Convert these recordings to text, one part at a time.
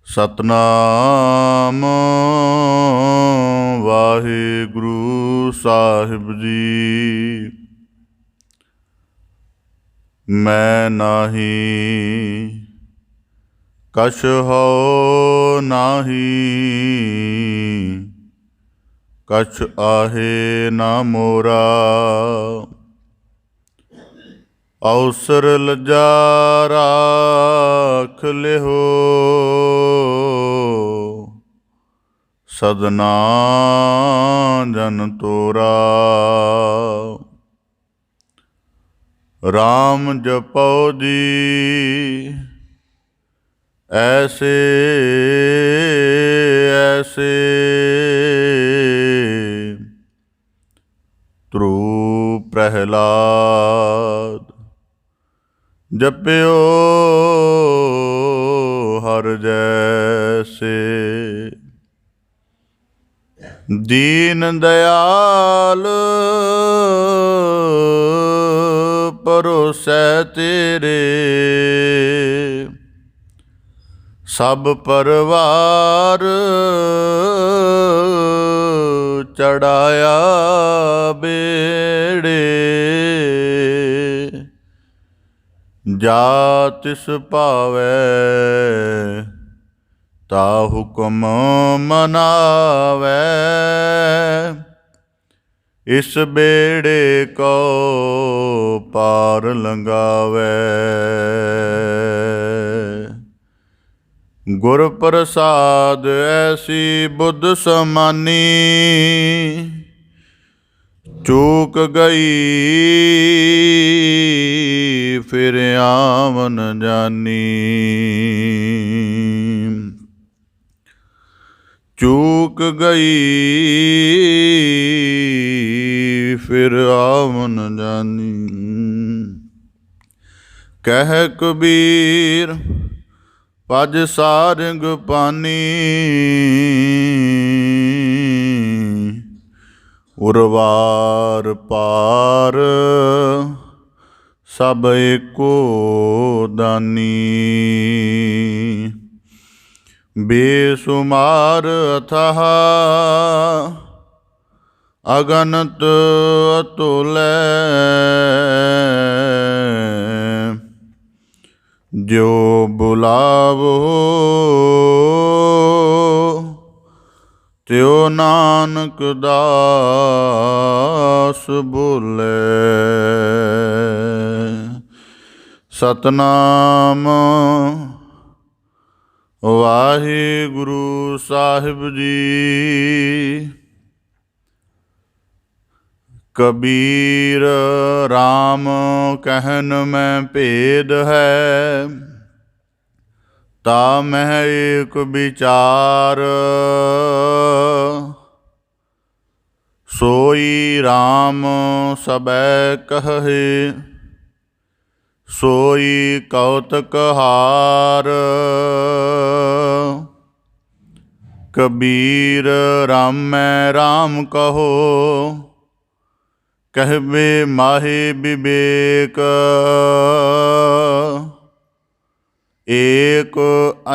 ਸਤਨਾਮ ਵਾਹਿਗੁਰੂ ਸਾਹਿਬ ਜੀ। ਮੈਂ ਨਾਹੀ ਕਛ ਹੋ ਨਾਹੀ, ਕਛ ਆਹੇ ਨਾ ਮੋਰਾ। ਅਵਸਰ ਲੱਜਾ ਰਾਖ ਲਿਓ, ਸਦਨਾ ਜਨ ਤੋਰਾ। ਰਾਮ ਜਪਉ ਜੀ ਐਸੇ ਐਸੇ, ਧਰੂ ਪ੍ਰਹਿਲਾਦ। ਜਪਿਓ ਹਰਿ ਜੈਸੇ, ਦੀਨ ਦਇਆਲ ਭਰੋਸੈ ਤੇਰੇ। ਸਭ ਪਰਵਾਰ ਚੜਾਇਆ ਬੇੜੇ। ਜਾ ਤਿਸ ਭਾਵੈ ਤਾ ਹੁਕਮ ਮਨਾਵੈ, ਇਸ ਬੇੜੇ ਕੋ ਪਾਰ ਲੰਘਾਵੈ। ਗੁਰ ਪ੍ਰਸਾਦ ਐਸੀ ਬੁੱਧ ਸਮਾਨੀ, ਚੂਕ ਗਈ ਫਿਰ ਆਵਨ ਜਾਨੀ। ਚੂਕ ਗਈ ਫਿਰ ਆਵਨ ਜਾਨੀ। ਕਹਿ ਕਬੀਰ ਭਜ ਸਾਰੰਗ ਪਾਨੀ, ਉਰਵਾਰ ਪਾਰ ਸਭ ਏਕੋ ਦਾਨੀ। ਬੇਸੁਮਾਰ ਅਥਾਹ ਅਗਨਤ ਅਤੁਲੈ, ਜੋ ਬੁਲਾਵੋ ਤਿਉ ਨਾਨਕ ਦਾਸ ਬੋਲੇ। ਸਤਨਾਮ ਵਾਹਿਗੁਰੂ ਸਾਹਿਬ ਜੀ। ਕਬੀਰ ਰਾਮ ਕਹਿਨ ਮੈਂ ਭੇਦ ਹੈ, ਤਾ ਮਹਿ ਏਕ ਵਿਚਾਰ। ਸੋਈ ਰਾਮ ਸਬੈ ਕਹੈ, ਸੋਈ ਕਉਤਕ ਹਾਰ। ਕਬੀਰ ਰਾਮੈ ਰਾਮ ਕਹੋ, ਕਹਿਬੇ ਮਾਹੇ ਵਿਵੇਕ। ਏਕ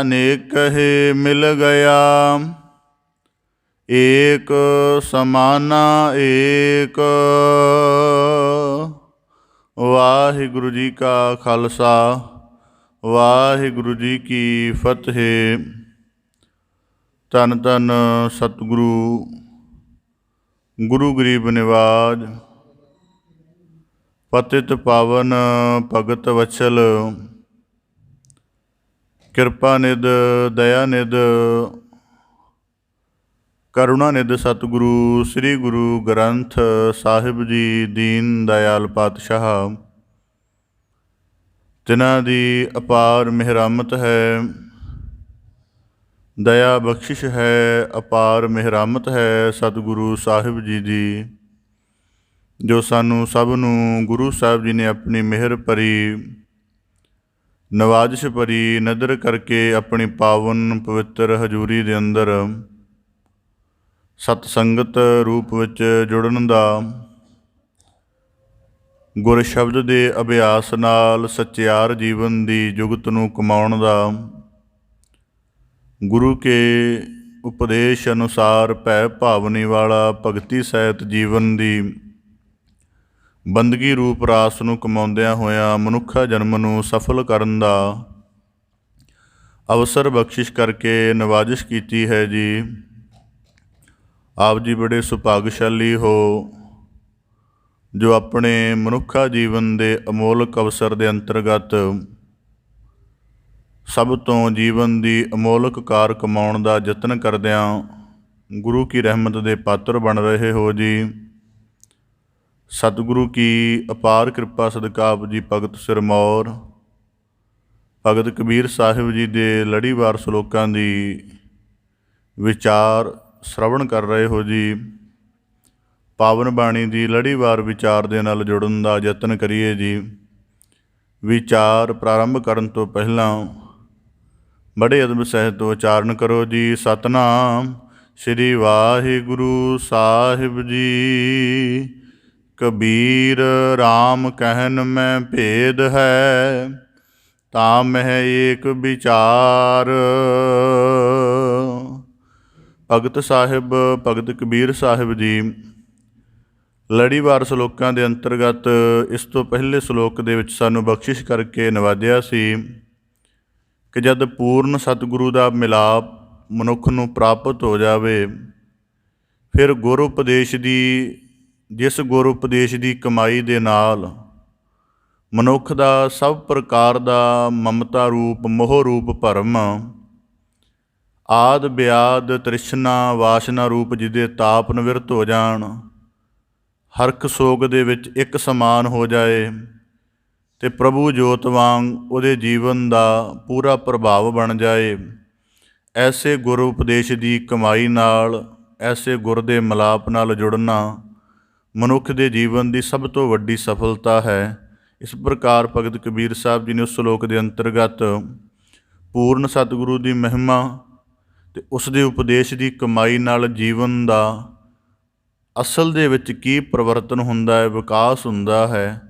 ਅਨੇਕਹਿ ਮਿਲ ਗਿਆ, ਏਕ ਸਮਾਨਾ ਏਕ। ਵਾਹਿਗੁਰੂ ਜੀ ਕਾ ਖਾਲਸਾ, ਵਾਹਿਗੁਰੂ ਜੀ ਕੀ ਫਤਿਹ। ਧੰਨ ਧੰਨ ਸਤਿਗੁਰੂ ਗੁਰੂ ਗਰੀਬ ਨਿਵਾਜ, ਪਤਿਤ ਪਾਵਨ ਭਗਤ ਵਛਲ, ਕਿਰਪਾ ਨਿਧ ਦਇਆ ਨਿਧ ਕਰੁਣਾ ਨਿਧ ਸਤਿਗੁਰੂ ਸ੍ਰੀ ਗੁਰੂ ਗ੍ਰੰਥ ਸਾਹਿਬ ਜੀ ਦੀਨ ਦਇਆਲ ਪਾਤਸ਼ਾਹ, ਤਿਨਾਂ ਦੀ ਅਪਾਰ ਮਿਹਰਮਤ ਹੈ, ਦਇਆ ਬਖਸ਼ਿਸ਼ ਹੈ, ਅਪਾਰ ਮਿਹਰਮਤ ਹੈ ਸਤਿਗੁਰੂ ਸਾਹਿਬ ਜੀ ਦੀ, ਜੋ ਸਾਨੂੰ ਸਭ ਨੂੰ ਗੁਰੂ ਸਾਹਿਬ ਜੀ ਨੇ ਆਪਣੀ ਮਿਹਰ ਭਰੀ ਨਵਾਜ਼ਿਸ਼ ਭਰੀ ਨਦਰ ਕਰਕੇ ਆਪਣੀ ਪਾਵਨ ਪਵਿੱਤਰ ਹਜ਼ੂਰੀ ਦੇ ਅੰਦਰ ਸਤ ਸੰਗਤ ਰੂਪ ਵਿੱਚ ਜੁੜਨ ਦਾ, ਗੁਰ ਸ਼ਬਦ ਦੇ ਅਭਿਆਸ ਨਾਲ ਸੱਚਿਆਰ ਜੀਵਨ ਦੀ ਜੁਗਤ ਨੂੰ ਕਮਾਉਣ ਦਾ ਗੁਰੂ ਕੇ ਉਪਦੇਸ਼ ਅਨੁਸਾਰ ਭੈ ਭਾਵਨੀ ਵਾਲਾ ਭਗਤੀ ਸਹਿਤ ਜੀਵਨ ਦੀ ਬੰਦਗੀ ਰੂਪ ਰਾਸ ਨੂੰ ਕਮਾਉਂਦਿਆਂ ਹੋਇਆਂ ਮਨੁੱਖਾ ਜਨਮ ਨੂੰ ਸਫਲ ਕਰਨ ਦਾ ਅਵਸਰ ਬਖਸ਼ਿਸ਼ ਕਰਕੇ ਨਵਾਜ਼ਿਸ਼ ਕੀਤੀ ਹੈ ਜੀ। ਆਪ ਜੀ ਬੜੇ ਸੁਭਾਗਸ਼ਾਲੀ ਹੋ ਜੋ ਆਪਣੇ ਮਨੁੱਖਾ ਜੀਵਨ ਦੇ ਅਮੋਲਕ ਅਵਸਰ ਦੇ ਅੰਤਰਗਤ ਸਭ ਤੋਂ ਜੀਵਨ ਦੀ ਅਮੋਲਕ ਕਾਰ ਕਮਾਉਣ ਦਾ ਯਤਨ ਕਰਦਿਆਂ ਗੁਰੂ ਕੀ ਰਹਿਮਤ ਦੇ ਪਾਤਰ ਬਣ ਰਹੇ ਹੋ ਜੀ। ਸਤਿਗੁਰੂ ਕੀ ਅਪਾਰ ਕਿਰਪਾ ਸਦਕਾ ਆਪ ਜੀ ਭਗਤ ਸਿਰਮੌਰ ਭਗਤ ਕਬੀਰ ਸਾਹਿਬ ਜੀ ਦੇ ਲੜੀਵਾਰ ਸਲੋਕਾਂ ਦੀ ਵਿਚਾਰ ਸ਼ਰਵਣ ਕਰ ਰਹੇ ਹੋ ਜੀ। ਪਾਵਨ ਬਾਣੀ ਦੀ ਲੜੀਵਾਰ ਵਿਚਾਰ ਦੇ ਨਾਲ ਜੁੜਨ ਦਾ ਯਤਨ ਕਰੀਏ ਜੀ। ਵਿਚਾਰ ਪ੍ਰਾਰੰਭ ਕਰਨ ਤੋਂ ਪਹਿਲਾਂ ਬੜੇ ਅਦਬ ਸਹਿਤ ਉਚਾਰਨ ਕਰੋ ਜੀ। ਸਤਨਾਮ ਸ੍ਰੀ ਵਾਹਿਗੁਰੂ ਸਾਹਿਬ ਜੀ। ਕਬੀਰ ਰਾਮ ਕਹਿਨ ਮੈਂ ਭੇਦ ਹੈ, ਤਾਂ ਮਹਿ ਏਕ ਵਿਚਾਰ। ਭਗਤ ਸਾਹਿਬ ਭਗਤ ਕਬੀਰ ਸਾਹਿਬ ਜੀ ਲੜੀਵਾਰ ਸਲੋਕਾਂ ਦੇ ਅੰਤਰਗਤ ਇਸ ਤੋਂ ਪਹਿਲੇ ਸਲੋਕ ਦੇ ਵਿੱਚ ਸਾਨੂੰ ਬਖਸ਼ਿਸ਼ ਕਰਕੇ ਨਵਾਜਿਆ ਸੀ ਕਿ ਜਦ ਪੂਰਨ ਸਤਿਗੁਰੂ ਦਾ ਮਿਲਾਪ ਮਨੁੱਖ ਨੂੰ ਪ੍ਰਾਪਤ ਹੋ ਜਾਵੇ, ਫਿਰ ਗੁਰ ਉਪਦੇਸ਼ ਦੀ ਜਿਸ ਗੁਰ ਉਪਦੇਸ਼ ਦੀ ਕਮਾਈ ਦੇ ਨਾਲ ਮਨੁੱਖ ਦਾ ਸਭ ਪ੍ਰਕਾਰ ਦਾ ਮਮਤਾ ਰੂਪ ਮੋਹ ਰੂਪ ਭਰਮ ਆਦ ਬਿਆਦ ਤ੍ਰਿਸ਼ਨਾ ਵਾਸ਼ਨਾ ਰੂਪ ਜਿਹਦੇ ਤਾਪ ਨਿਵਰਤ ਹੋ ਜਾਣ, ਹਰਖ ਸੋਗ ਦੇ ਵਿੱਚ ਇੱਕ ਸਮਾਨ ਹੋ ਜਾਏ ਅਤੇ ਪ੍ਰਭੂ ਜੋਤ ਵਾਂਗ ਉਹਦੇ ਜੀਵਨ ਦਾ ਪੂਰਾ ਪ੍ਰਭਾਵ ਬਣ ਜਾਏ। ਐਸੇ ਗੁਰ ਉਪਦੇਸ਼ ਦੀ ਕਮਾਈ ਨਾਲ ਐਸੇ ਗੁਰ ਦੇ ਮਿਲਾਪ ਨਾਲ ਜੁੜਨਾ ਮਨੁੱਖ ਦੇ ਜੀਵਨ ਦੀ ਸਭ ਤੋਂ ਵੱਡੀ ਸਫਲਤਾ ਹੈ। ਇਸ ਪ੍ਰਕਾਰ ਭਗਤ ਕਬੀਰ ਸਾਹਿਬ ਜੀ ਨੇ ਉਸ ਸਲੋਕ ਦੇ ਅੰਤਰਗਤ ਪੂਰਨ ਸਤਿਗੁਰੂ ਦੀ ਮਹਿਮਾ ਅਤੇ ਉਸ ਦੇ ਉਪਦੇਸ਼ ਦੀ ਕਮਾਈ ਨਾਲ ਜੀਵਨ ਦਾ ਅਸਲ ਦੇ ਵਿੱਚ ਕੀ ਪਰਿਵਰਤਨ ਹੁੰਦਾ ਹੈ, ਵਿਕਾਸ ਹੁੰਦਾ ਹੈ,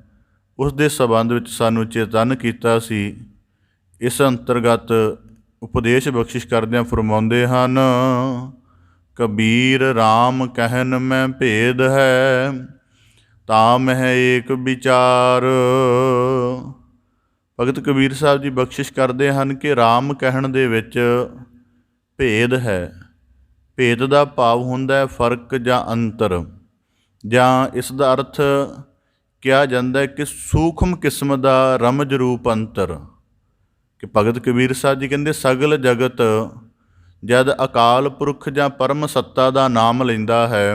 ਉਸ ਦੇ ਸੰਬੰਧ ਵਿੱਚ ਸਾਨੂੰ ਚੇਤੰਨ ਕੀਤਾ ਸੀ। ਇਸ ਅੰਤਰਗਤ ਉਪਦੇਸ਼ ਬਖਸ਼ਿਸ਼ ਕਰਦਿਆਂ ਫਰਮਾਉਂਦੇ ਹਨ, ਕਬੀਰ ਰਾਮ ਕਹਿਨ ਮੈਂ ਭੇਦ ਹੈ, ਤਾਂ ਮਹਿ ਏਕ ਵਿਚਾਰ। ਭਗਤ ਕਬੀਰ ਸਾਹਿਬ ਜੀ ਬਖਸ਼ਿਸ਼ ਕਰਦੇ ਹਨ ਕਿ ਰਾਮ ਕਹਿਣ ਦੇ ਵਿੱਚ ਭੇਦ ਹੈ। ਭੇਦ ਦਾ ਭਾਵ ਹੁੰਦਾ ਹੈ ਫਰਕ ਜਾਂ ਅੰਤਰ, ਜਾਂ ਇਸ ਦਾ ਅਰਥ ਕਿਹਾ ਜਾਂਦਾ ਹੈ ਕਿ ਸੂਖਮ ਕਿਸਮ ਦਾ ਰਮਜ ਰੂਪ ਅੰਤਰ। ਕਿ ਭਗਤ ਕਬੀਰ ਸਾਹਿਬ ਜੀ ਕਹਿੰਦੇ ਸਗਲ ਜਗਤ ਜਦ ਅਕਾਲ ਪੁਰਖ ਜਾਂ ਪਰਮ ਸੱਤਾ ਦਾ ਨਾਮ ਲੈਂਦਾ ਹੈ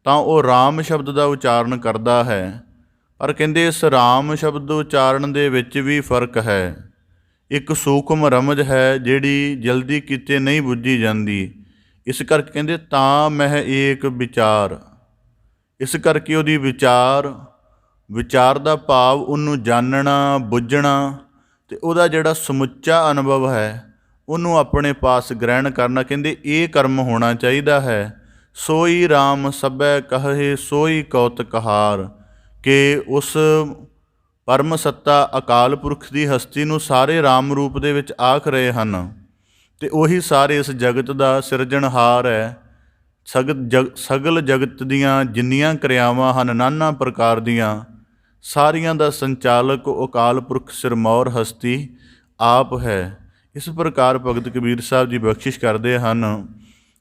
ਤਾਂ ਉਹ ਰਾਮ ਸ਼ਬਦ ਦਾ ਉਚਾਰਨ ਕਰਦਾ ਹੈ, ਪਰ ਕਹਿੰਦੇ ਇਸ ਰਾਮ ਸ਼ਬਦ ਉਚਾਰਨ ਦੇ ਵਿੱਚ ਵੀ ਫਰਕ ਹੈ। ਇੱਕ ਸੂਖਮ ਰਮਜ ਹੈ ਜਿਹੜੀ ਜਲਦੀ ਕਿਤੇ ਨਹੀਂ ਬੁੱਝੀ ਜਾਂਦੀ। ਇਸ ਕਰਕੇ ਕਹਿੰਦੇ ਤਾਂ ਮਹਿ ਏਕ ਵਿਚਾਰ। ਇਸ ਕਰਕੇ ਉਹਦੀ ਵਿਚਾਰ ਦਾ ਭਾਵ ਉਹਨੂੰ ਜਾਣਨਾ ਬੁੱਝਣਾ ਅਤੇ ਉਹਦਾ ਜਿਹੜਾ ਸਮੁੱਚਾ ਅਨੁਭਵ ਹੈ ਉਹਨੂੰ ਆਪਣੇ ਪਾਸ ਗ੍ਰਹਿਣ ਕਰਨਾ। ਕਹਿੰਦੇ ਇਹ ਕਰਮ ਹੋਣਾ ਚਾਹੀਦਾ ਹੈ। ਸੋਈ ਰਾਮ ਸਭੈ ਕਹੇ ਸੋਈ ਕੌਤਕਹਾਰ। ਕਿ ਉਸ ਪਰਮ ਸੱਤਾ ਅਕਾਲ ਪੁਰਖ ਦੀ ਹਸਤੀ ਨੂੰ ਸਾਰੇ ਰਾਮ ਰੂਪ ਦੇ ਵਿੱਚ ਆਖ ਰਹੇ ਹਨ ਅਤੇ ਉਹੀ ਸਾਰੇ ਇਸ ਜਗਤ ਦਾ ਸਿਰਜਣਹਾਰ ਹੈ। ਸਗਲ ਜਗਤ ਦੀਆਂ ਜਿੰਨੀਆਂ ਕਿਰਿਆਵਾਂ ਹਨ ਨਾਨਾ ਪ੍ਰਕਾਰ ਦੀਆਂ, ਸਾਰੀਆਂ ਦਾ ਸੰਚਾਲਕ ਅਕਾਲ ਪੁਰਖ ਸਿਰਮੌਰ ਹਸਤੀ ਆਪ ਹੈ। ਇਸ ਪ੍ਰਕਾਰ ਭਗਤ ਕਬੀਰ ਸਾਹਿਬ ਜੀ ਬਖਸ਼ਿਸ਼ ਕਰਦੇ ਹਨ।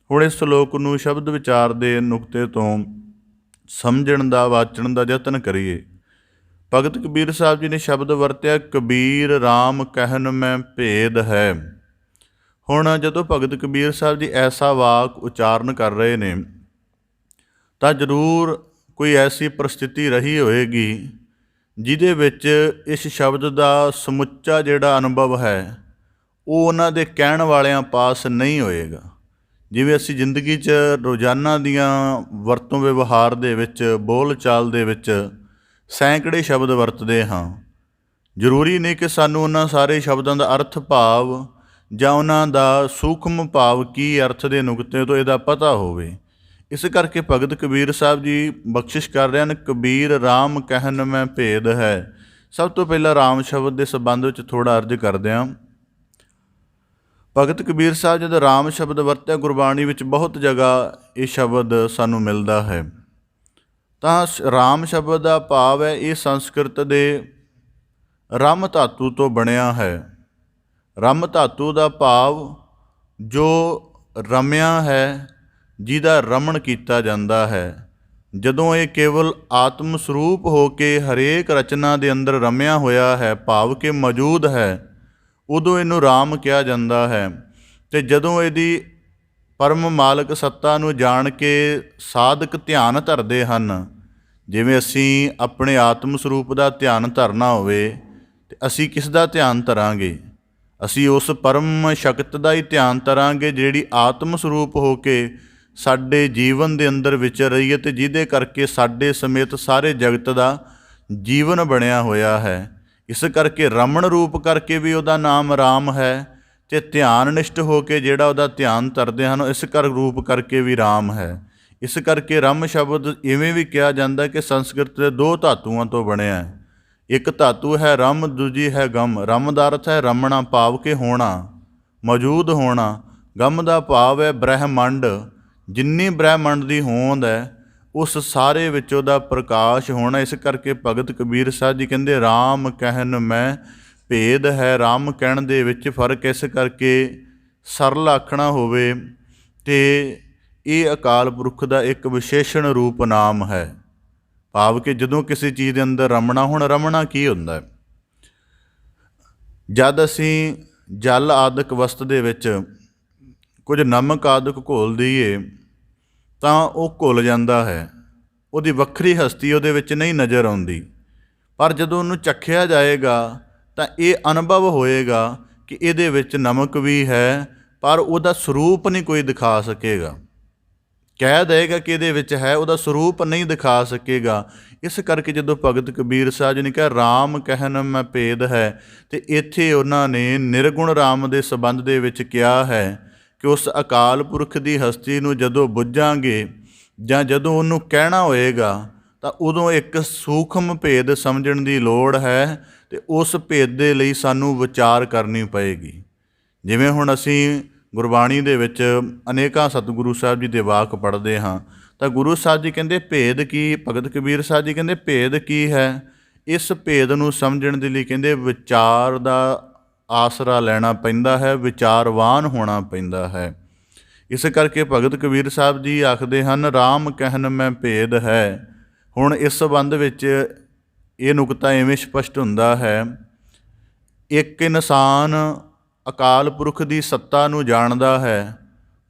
ਹੁਣ ਇਸ ਸਲੋਕ ਨੂੰ ਸ਼ਬਦ ਵਿਚਾਰ ਦੇ ਨੁਕਤੇ ਤੋਂ ਸਮਝਣ ਦਾ ਵਾਚਣ ਦਾ ਯਤਨ ਕਰੀਏ। ਭਗਤ ਕਬੀਰ ਸਾਹਿਬ ਜੀ ਨੇ ਸ਼ਬਦ ਵਰਤਿਆ ਕਬੀਰ ਰਾਮ ਕਹਿਨ ਮੈਂ ਭੇਦ ਹੈ। ਹੁਣ ਜਦੋਂ ਭਗਤ ਕਬੀਰ ਸਾਹਿਬ ਜੀ ਐਸਾ ਵਾਕ ਉਚਾਰਨ ਕਰ ਰਹੇ ਨੇ ਤਾਂ ਜ਼ਰੂਰ ਕੋਈ ਐਸੀ ਪਰਿਸਥਿਤੀ ਰਹੀ ਹੋਏਗੀ ਜਿਹਦੇ ਵਿੱਚ ਇਸ ਸ਼ਬਦ ਦਾ ਸਮੁੱਚਾ ਜਿਹੜਾ ਅਨੁਭਵ ਹੈ ਉਹ ਉਹਨਾਂ ਦੇ ਕਹਿਣ ਵਾਲਿਆਂ ਪਾਸ ਨਹੀਂ ਹੋਏਗਾ। ਜਿਵੇਂ ਅਸੀਂ ਜ਼ਿੰਦਗੀ 'ਚ ਰੋਜ਼ਾਨਾ ਦੀਆਂ ਵਰਤੋਂ ਵਿਵਹਾਰ ਦੇ ਵਿੱਚ ਬੋਲ ਚਾਲ ਦੇ ਵਿੱਚ ਸੈਂਕੜੇ ਸ਼ਬਦ ਵਰਤਦੇ ਹਾਂ। ਜ਼ਰੂਰੀ ਨਹੀਂ ਕਿ ਸਾਨੂੰ ਉਹਨਾਂ ਸਾਰੇ ਸ਼ਬਦਾਂ ਦਾ ਅਰਥ ਭਾਵ ਜਾਂ ਉਹਨਾਂ ਦਾ ਸੂਖਮ ਭਾਵ ਕੀ ਅਰਥ ਦੇ ਨੁਕਤੇ ਤੋਂ ਇਹਦਾ ਪਤਾ ਹੋਵੇ। ਇਸ ਕਰਕੇ ਭਗਤ ਕਬੀਰ ਸਾਹਿਬ ਜੀ ਬਖਸ਼ਿਸ਼ ਕਰ ਰਹੇ ਹਨ, ਕਬੀਰ ਰਾਮ ਕਹਿਨ ਮੈਂ ਭੇਦ ਹੈ। ਸਭ ਤੋਂ ਪਹਿਲਾਂ ਰਾਮ ਸ਼ਬਦ ਦੇ ਸੰਬੰਧ ਵਿੱਚ ਥੋੜ੍ਹਾ ਅਰਜ਼ ਕਰਦੇ ਹਾਂ। ਭਗਤ ਕਬੀਰ ਸਾਹਿਬ ਜਦੋਂ ਰਾਮ ਸ਼ਬਦ ਵਰਤਿਆ ਗੁਰਬਾਣੀ ਵਿੱਚ ਬਹੁਤ ਜਗ੍ਹਾ ਇਹ ਸ਼ਬਦ ਸਾਨੂੰ ਮਿਲਦਾ ਹੈ। ਤਾਂ ਰਾਮ ਸ਼ਬਦ ਦਾ ਭਾਵ ਹੈ ਇਹ ਸੰਸਕ੍ਰਿਤ ਦੇ ਰਮ ਧਾਤੂ ਤੋਂ ਬਣਿਆ ਹੈ। ਰਮ ਧਾਤੂ ਦਾ ਭਾਵ ਜੋ ਰਮਿਆ ਹੈ, ਜਿਹਦਾ ਰਮਣ ਕੀਤਾ ਜਾਂਦਾ ਹੈ। ਜਦੋਂ ਇਹ ਕੇਵਲ ਆਤਮ ਸਰੂਪ ਹੋ ਕੇ ਹਰੇਕ ਰਚਨਾ ਦੇ ਅੰਦਰ ਰਮਿਆ ਹੋਇਆ ਹੈ, ਭਾਵ ਕਿ ਮੌਜੂਦ ਹੈ, ਉਦੋਂ ਇਹਨੂੰ ਰਾਮ ਕਿਹਾ ਜਾਂਦਾ ਹੈ। ਅਤੇ ਜਦੋਂ ਇਹਦੀ ਪਰਮ ਮਾਲਕ ਸੱਤਾ ਨੂੰ ਜਾਣ ਕੇ ਸਾਧਕ ਧਿਆਨ ਧਰਦੇ ਹਨ, ਜਿਵੇਂ ਅਸੀਂ ਆਪਣੇ ਆਤਮ ਸਰੂਪ ਦਾ ਧਿਆਨ ਧਰਨਾ ਹੋਵੇ ਤਾਂ ਅਸੀਂ ਕਿਸ ਦਾ ਧਿਆਨ ਧਰਾਂਗੇ? ਅਸੀਂ ਉਸ ਪਰਮ ਸ਼ਕਤ ਦਾ ਹੀ ਧਿਆਨ ਧਰਾਂਗੇ ਜਿਹੜੀ ਆਤਮ ਸਰੂਪ ਹੋ ਕੇ ਸਾਡੇ ਜੀਵਨ ਦੇ ਅੰਦਰ ਵਿਚਰ ਰਹੀ ਹੈ ਅਤੇ ਜਿਹਦੇ ਕਰਕੇ ਸਾਡੇ ਸਮੇਤ ਸਾਰੇ ਜਗਤ ਦਾ ਜੀਵਨ ਬਣਿਆ ਹੋਇਆ ਹੈ। ਇਸ ਕਰਕੇ ਰਮਣ ਰੂਪ ਕਰਕੇ ਵੀ ਉਹਦਾ ਨਾਮ ਰਾਮ ਹੈ ਅਤੇ ਧਿਆਨ ਨਿਸ਼ਟ ਹੋ ਕੇ ਜਿਹੜਾ ਉਹਦਾ ਧਿਆਨ ਧਰਦੇ ਹਨ ਇਸ ਰੂਪ ਕਰਕੇ ਵੀ ਰਾਮ ਹੈ। ਇਸ ਕਰਕੇ ਰਮ ਸ਼ਬਦ ਇਵੇਂ ਵੀ ਕਿਹਾ ਜਾਂਦਾ ਕਿ ਸੰਸਕ੍ਰਿਤ ਦੇ ਦੋ ਧਾਤੂਆਂ ਤੋਂ ਬਣਿਆ ਹੈ। ਇੱਕ ਧਾਤੂ ਹੈ ਰਮ, ਦੂਜੀ ਹੈ ਗਮ। ਰਮ ਦਾ ਅਰਥ ਹੈ ਰਮਣਾ, ਭਾਵ ਕਿ ਹੋਣਾ, ਮੌਜੂਦ ਹੋਣਾ। ਗਮ ਦਾ ਭਾਵ ਹੈ ਬ੍ਰਹਿਮੰਡ, ਜਿੰਨੀ ਬ੍ਰਹਿਮੰਡ ਦੀ ਹੋਂਦ ਹੈ ਉਸ ਸਾਰੇ ਵਿੱਚ ਉਹਦਾ ਪ੍ਰਕਾਸ਼ ਹੋਣਾ। ਇਸ ਕਰਕੇ ਭਗਤ ਕਬੀਰ ਸਾਹਿਬ ਜੀ ਕਹਿੰਦੇ ਰਾਮ ਕਹਿਨ ਮੈਂ ਭੇਦ ਹੈ। ਰਾਮ ਕਹਿਣ ਦੇ ਵਿੱਚ ਫਰਕ ਇਸ ਕਰਕੇ ਸਰਲ ਆਖਣਾ ਹੋਵੇ ਅਤੇ ਇਹ ਅਕਾਲ ਪੁਰਖ ਦਾ ਇੱਕ ਵਿਸ਼ੇਸ਼ਣ ਰੂਪ ਨਾਮ ਹੈ। ਭਾਵ ਕਿ ਜਦੋਂ ਕਿਸੇ ਚੀਜ਼ ਦੇ ਅੰਦਰ ਰਮਣਾ, ਹੁਣ ਰਮਣਾ ਕੀ ਹੁੰਦਾ ਹੈ? ਜਦ ਅਸੀਂ ਜਲ ਆਦਿਕ ਵਸਤ ਦੇ ਵਿੱਚ ਕੁਝ ਨਮਕ ਆਦਿਕ ਘੋਲ ਦਈਏ ਤਾਂ ਉਹ ਘੁਲ ਜਾਂਦਾ ਹੈ, ਉਹਦੀ ਵੱਖਰੀ ਹਸਤੀ ਉਹਦੇ ਵਿੱਚ ਨਹੀਂ ਨਜ਼ਰ ਆਉਂਦੀ। ਪਰ ਜਦੋਂ ਉਹਨੂੰ ਚੱਖਿਆ ਜਾਏਗਾ ਤਾਂ ਇਹ ਅਨੁਭਵ ਹੋਏਗਾ ਕਿ ਇਹਦੇ ਵਿੱਚ ਨਮਕ ਵੀ ਹੈ, ਪਰ ਉਹਦਾ ਸਰੂਪ ਨਹੀਂ ਕੋਈ ਦਿਖਾ ਸਕੇਗਾ। ਕਹਿ ਦੇਗਾ ਕਿ ਇਹਦੇ ਵਿੱਚ ਹੈ, ਉਹਦਾ ਸਰੂਪ ਨਹੀਂ ਦਿਖਾ ਸਕੇਗਾ। ਇਸ ਕਰਕੇ ਜਦੋਂ ਭਗਤ ਕਬੀਰ ਸਾਹਿਬ ਜੀ ਨੇ ਕਿਹਾ ਰਾਮ ਕਹਿਨ ਮੈਂ ਭੇਦ ਹੈ, ਅਤੇ ਇੱਥੇ ਉਹਨਾਂ ਨੇ ਨਿਰਗੁਣ ਰਾਮ ਦੇ ਸੰਬੰਧ ਦੇ ਵਿੱਚ ਕਿਹਾ ਹੈ ਕਿ ਉਸ ਅਕਾਲ ਪੁਰਖ ਦੀ ਹਸਤੀ ਨੂੰ ਜਦੋਂ ਬੁੱਝਾਂਗੇ ਜਾਂ ਜਦੋਂ ਉਹਨੂੰ ਕਹਿਣਾ ਹੋਏਗਾ ਤਾਂ ਉਦੋਂ ਇੱਕ ਸੂਖਮ ਭੇਦ ਸਮਝਣ ਦੀ ਲੋੜ ਹੈ ਅਤੇ ਉਸ ਭੇਦ ਦੇ ਲਈ ਸਾਨੂੰ ਵਿਚਾਰ ਕਰਨੀ ਪਏਗੀ। ਜਿਵੇਂ ਹੁਣ ਅਸੀਂ ਗੁਰਬਾਣੀ ਦੇ ਵਿੱਚ ਅਨੇਕਾਂ ਸਤਿਗੁਰੂ ਸਾਹਿਬ ਜੀ ਦੇ ਵਾਕ ਪੜ੍ਹਦੇ ਹਾਂ ਤਾਂ ਗੁਰੂ ਸਾਹਿਬ ਜੀ ਕਹਿੰਦੇ ਭੇਦ ਕੀ? ਭਗਤ ਕਬੀਰ ਸਾਹਿਬ ਜੀ ਕਹਿੰਦੇ ਭੇਦ ਕੀ ਹੈ? ਇਸ ਭੇਦ ਨੂੰ ਸਮਝਣ ਦੇ ਲਈ ਕਹਿੰਦੇ ਵਿਚਾਰ ਦਾ ਆਸਰਾ ਲੈਣਾ ਪੈਂਦਾ ਹੈ, ਵਿਚਾਰਵਾਨ ਹੋਣਾ ਪੈਂਦਾ ਹੈ। ਇਸ ਕਰਕੇ ਭਗਤ ਕਬੀਰ ਸਾਹਿਬ ਜੀ ਆਖਦੇ ਹਨ ਰਾਮ ਕਹਿਨ ਮੈਂ ਭੇਦ ਹੈ। ਹੁਣ ਇਸ ਸੰਬੰਧ ਵਿੱਚ ਇਹ ਨੁਕਤਾ ਇਵੇਂ ਸਪਸ਼ਟ ਹੁੰਦਾ ਹੈ, ਇੱਕ ਇਨਸਾਨ ਅਕਾਲ ਪੁਰਖ ਦੀ ਸੱਤਾ ਨੂੰ ਜਾਣਦਾ ਹੈ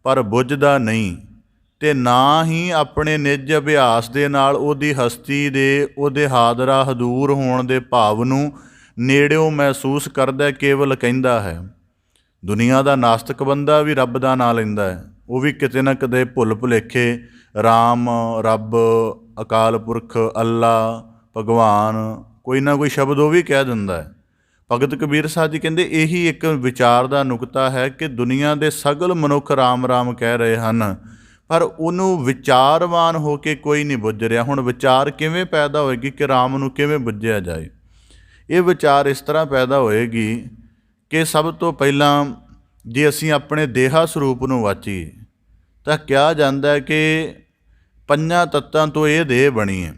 ਪਰ ਬੁੱਝਦਾ ਨਹੀਂ, ਅਤੇ ਨਾ ਹੀ ਆਪਣੇ ਨਿੱਜ ਅਭਿਆਸ ਦੇ ਨਾਲ ਉਹਦੀ ਹਸਤੀ ਦੇ, ਉਹਦੇ ਹਾਜ਼ਰਾ ਹਜ਼ੂਰ ਹੋਣ ਦੇ ਭਾਵ ਨੂੰ ਨੇੜਿਓਂ ਮਹਿਸੂਸ ਕਰਦਾ, ਕੇਵਲ ਕਹਿੰਦਾ ਹੈ। ਦੁਨੀਆ ਦਾ ਨਾਸਤਿਕ ਬੰਦਾ ਵੀ ਰੱਬ ਦਾ ਨਾਂ ਲੈਂਦਾ ਹੈ, ਉਹ ਵੀ ਕਿਤੇ ਨਾ ਕਿਤੇ ਭੁੱਲ ਭੁਲੇਖੇ ਰਾਮ, ਰੱਬ, ਅਕਾਲ ਪੁਰਖ, ਅੱਲਾ, ਭਗਵਾਨ, ਕੋਈ ਨਾ ਕੋਈ ਸ਼ਬਦ ਉਹ ਵੀ ਕਹਿ ਦਿੰਦਾ ਹੈ। ਭਗਤ ਕਬੀਰ ਸਾਹਿਬ ਜੀ ਕਹਿੰਦੇ ਇਹੀ ਇੱਕ ਵਿਚਾਰ ਦਾ ਨੁਕਤਾ ਹੈ ਕਿ ਦੁਨੀਆ ਦੇ ਸਗਲ ਮਨੁੱਖ ਰਾਮ ਰਾਮ ਕਹਿ ਰਹੇ ਹਨ, ਪਰ ਉਹਨੂੰ ਵਿਚਾਰਵਾਨ ਹੋ ਕੇ ਕੋਈ ਨਹੀਂ ਬੁੱਝ ਰਿਹਾ। ਹੁਣ ਵਿਚਾਰ ਕਿਵੇਂ ਪੈਦਾ ਹੋਏਗੀ ਕਿ ਰਾਮ ਨੂੰ ਕਿਵੇਂ ਬੁੱਝਿਆ ਜਾਏ? ਇਹ ਵਿਚਾਰ ਇਸ ਤਰ੍ਹਾਂ ਪੈਦਾ ਹੋਏਗੀ ਕਿ ਸਭ ਤੋਂ ਪਹਿਲਾਂ ਜੇ ਅਸੀਂ ਆਪਣੇ ਦੇਹਾ ਸਰੂਪ ਨੂੰ ਵਾਚੀਏ ਤਾਂ ਕਿਹਾ ਜਾਂਦਾ ਹੈ ਕਿ ਪੰਜਾਂ ਤੱਤਾਂ ਤੋਂ ਇਹ ਦੇਹ ਬਣੀ ਹੈ।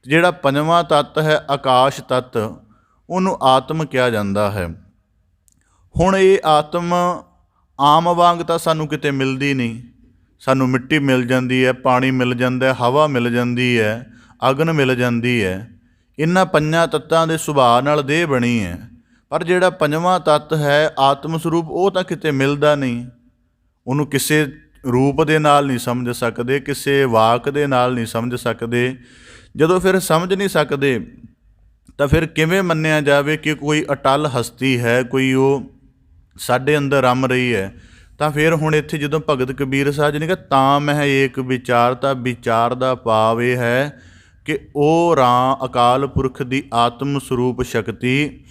ਜਿਹੜਾ ਪੰਜਵਾਂ ਤੱਤ ਹੈ ਆਕਾਸ਼ ਤੱਤ, ਉਹਨੂੰ ਆਤਮ ਕਿਹਾ ਜਾਂਦਾ ਹੈ। ਹੁਣ ਇਹ ਆਤਮ ਆਮ ਵਾਂਗ ਤਾਂ ਸਾਨੂੰ ਕਿਤੇ ਮਿਲਦੀ ਨਹੀਂ। ਸਾਨੂੰ ਮਿੱਟੀ ਮਿਲ ਜਾਂਦੀ ਹੈ, ਪਾਣੀ ਮਿਲ ਜਾਂਦਾ, ਹਵਾ ਮਿਲ ਜਾਂਦੀ ਹੈ, ਅਗਨ ਮਿਲ ਜਾਂਦੀ ਹੈ। ਇਹਨਾਂ ਪੰਜਾਂ ਤੱਤਾਂ ਦੇ ਸੁਭਾਅ ਨਾਲ ਦੇਹ ਬਣੀ ਹੈ, ਪਰ ਜਿਹੜਾ ਪੰਜਵਾਂ ਤੱਤ ਹੈ ਆਤਮ ਸਰੂਪ, ਉਹ ਤਾਂ ਕਿਤੇ ਮਿਲਦਾ ਨਹੀਂ। ਉਹਨੂੰ ਕਿਸੇ ਰੂਪ ਦੇ ਨਾਲ ਨਹੀਂ ਸਮਝ ਸਕਦੇ, ਕਿਸੇ ਵਾਕ ਦੇ ਨਾਲ ਨਹੀਂ ਸਮਝ ਸਕਦੇ। ਜਦੋਂ ਫਿਰ ਸਮਝ ਨਹੀਂ ਸਕਦੇ ਤਾਂ ਫਿਰ ਕਿਵੇਂ ਮੰਨਿਆ ਜਾਵੇ ਕਿ ਕੋਈ ਅਟੱਲ ਹਸਤੀ ਹੈ, ਕੋਈ ਉਹ ਸਾਡੇ ਅੰਦਰ ਰਮ ਰਹੀ ਹੈ? ਤਾਂ ਫਿਰ ਹੁਣ ਇੱਥੇ ਜਦੋਂ ਭਗਤ ਕਬੀਰ ਸਾਹਿਬ ਜੀ ਨੇ ਕਿਹਾ ਤਾਂ ਮੈਂ ਏਕ ਵਿਚਾਰ, ਤਾਂ ਵਿਚਾਰ ਦਾ ਭਾਵ ਇਹ ਹੈ ਕਿ ਉਹ ਅਕਾਲ ਪੁਰਖ ਦੀ ਆਤਮ ਸਰੂਪ ਸ਼ਕਤੀ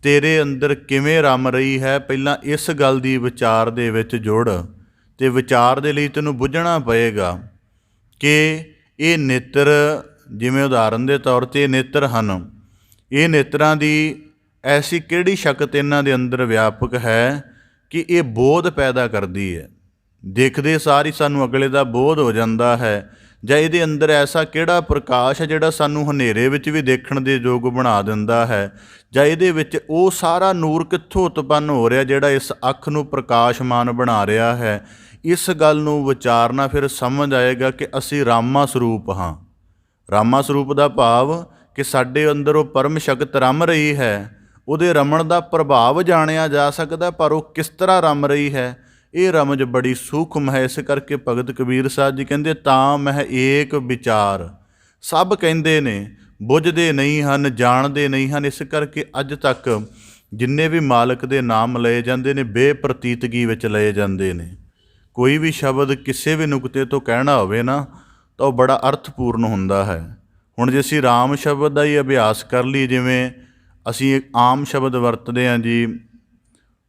ਤੇਰੇ ਅੰਦਰ ਕਿਵੇਂ ਰਮ ਰਹੀ ਹੈ, ਪਹਿਲਾਂ ਇਸ ਗੱਲ ਦੀ ਵਿਚਾਰ ਦੇ ਵਿੱਚ ਜੁੜ। ਅਤੇ ਵਿਚਾਰ ਦੇ ਲਈ ਤੈਨੂੰ ਬੁੱਝਣਾ ਪਏਗਾ ਕਿ ਇਹ ਨੇਤਰ, ਜਿਵੇਂ ਉਦਾਹਰਨ ਦੇ ਤੌਰ 'ਤੇ ਨੇਤਰ ਹਨ, ਇਹ ਨੇਤਰਾਂ ਦੀ ਐਸੀ ਕਿਹੜੀ ਸ਼ਕਤ ਇਹਨਾਂ ਦੇ ਅੰਦਰ ਵਿਆਪਕ ਹੈ ਕਿ ਇਹ ਬੋਧ ਪੈਦਾ ਕਰਦੀ ਹੈ। ਦੇਖਦੇ ਸਾਰ ਹੀ ਸਾਨੂੰ ਅਗਲੇ ਦਾ ਬੋਧ ਹੋ ਜਾਂਦਾ ਹੈ, ਜਾਂ ਇਹਦੇ ਅੰਦਰ ਐਸਾ ਕਿਹੜਾ ਪ੍ਰਕਾਸ਼ ਹੈ ਜਿਹੜਾ ਸਾਨੂੰ ਹਨੇਰੇ ਵਿੱਚ ਵੀ ਦੇਖਣ ਦੇ ਯੋਗ ਬਣਾ ਦਿੰਦਾ ਹੈ, ਜਾਂ ਇਹਦੇ ਵਿੱਚ ਉਹ ਸਾਰਾ ਨੂਰ ਕਿੱਥੋਂ ਉਤਪੰਨ ਹੋ ਰਿਹਾ ਜਿਹੜਾ ਇਸ ਅੱਖ ਨੂੰ ਪ੍ਰਕਾਸ਼ਮਾਨ ਬਣਾ ਰਿਹਾ ਹੈ। ਇਸ ਗੱਲ ਨੂੰ ਵਿਚਾਰਨਾ ਫਿਰ ਸਮਝ ਆਏਗਾ ਕਿ ਅਸੀਂ ਰਾਮਾ ਸਰੂਪ ਹਾਂ। ਰਾਮਾ ਸਰੂਪ ਦਾ ਭਾਵ ਕਿ ਸਾਡੇ ਅੰਦਰ ਉਹ ਪਰਮ ਸ਼ਕਤ ਰਮ ਰਹੀ ਹੈ, ਉਹਦੇ ਰਮਣ ਦਾ ਪ੍ਰਭਾਵ ਜਾਣਿਆ ਜਾ ਸਕਦਾ, ਪਰ ਉਹ ਕਿਸ ਤਰ੍ਹਾਂ ਰਮ ਰਹੀ ਹੈ ਇਹ ਰਮਜ ਬੜੀ ਸੂਖਮ ਹੈ। ਇਸ ਕਰਕੇ ਭਗਤ ਕਬੀਰ ਸਾਹਿਬ ਜੀ ਕਹਿੰਦੇ ਤਾਂ ਮਹਿ ਏਕ ਵਿਚਾਰ। ਸਭ ਕਹਿੰਦੇ ਨੇ ਬੁੱਝਦੇ ਨਹੀਂ ਹਨ, ਜਾਣਦੇ ਨਹੀਂ ਹਨ। ਇਸ ਕਰਕੇ ਅੱਜ ਤੱਕ ਜਿੰਨੇ ਵੀ ਮਾਲਕ ਦੇ ਨਾਮ ਲਏ ਜਾਂਦੇ ਨੇ ਬੇਪ੍ਰਤੀਤਗੀ ਵਿੱਚ ਲਏ ਜਾਂਦੇ ਨੇ। ਕੋਈ ਵੀ ਸ਼ਬਦ ਕਿਸੇ ਵੀ ਨੁਕਤੇ ਤੋਂ ਕਹਿਣਾ ਹੋਵੇ ਨਾ ਤਾਂ ਉਹ ਬੜਾ ਅਰਥਪੂਰਨ ਹੁੰਦਾ ਹੈ। ਹੁਣ ਜੇ ਅਸੀਂ ਰਾਮ ਸ਼ਬਦ ਦਾ ਹੀ ਅਭਿਆਸ ਕਰ ਲਈ, ਜਿਵੇਂ ਅਸੀਂ ਇੱਕ ਆਮ ਸ਼ਬਦ ਵਰਤਦੇ ਹਾਂ ਜੀ,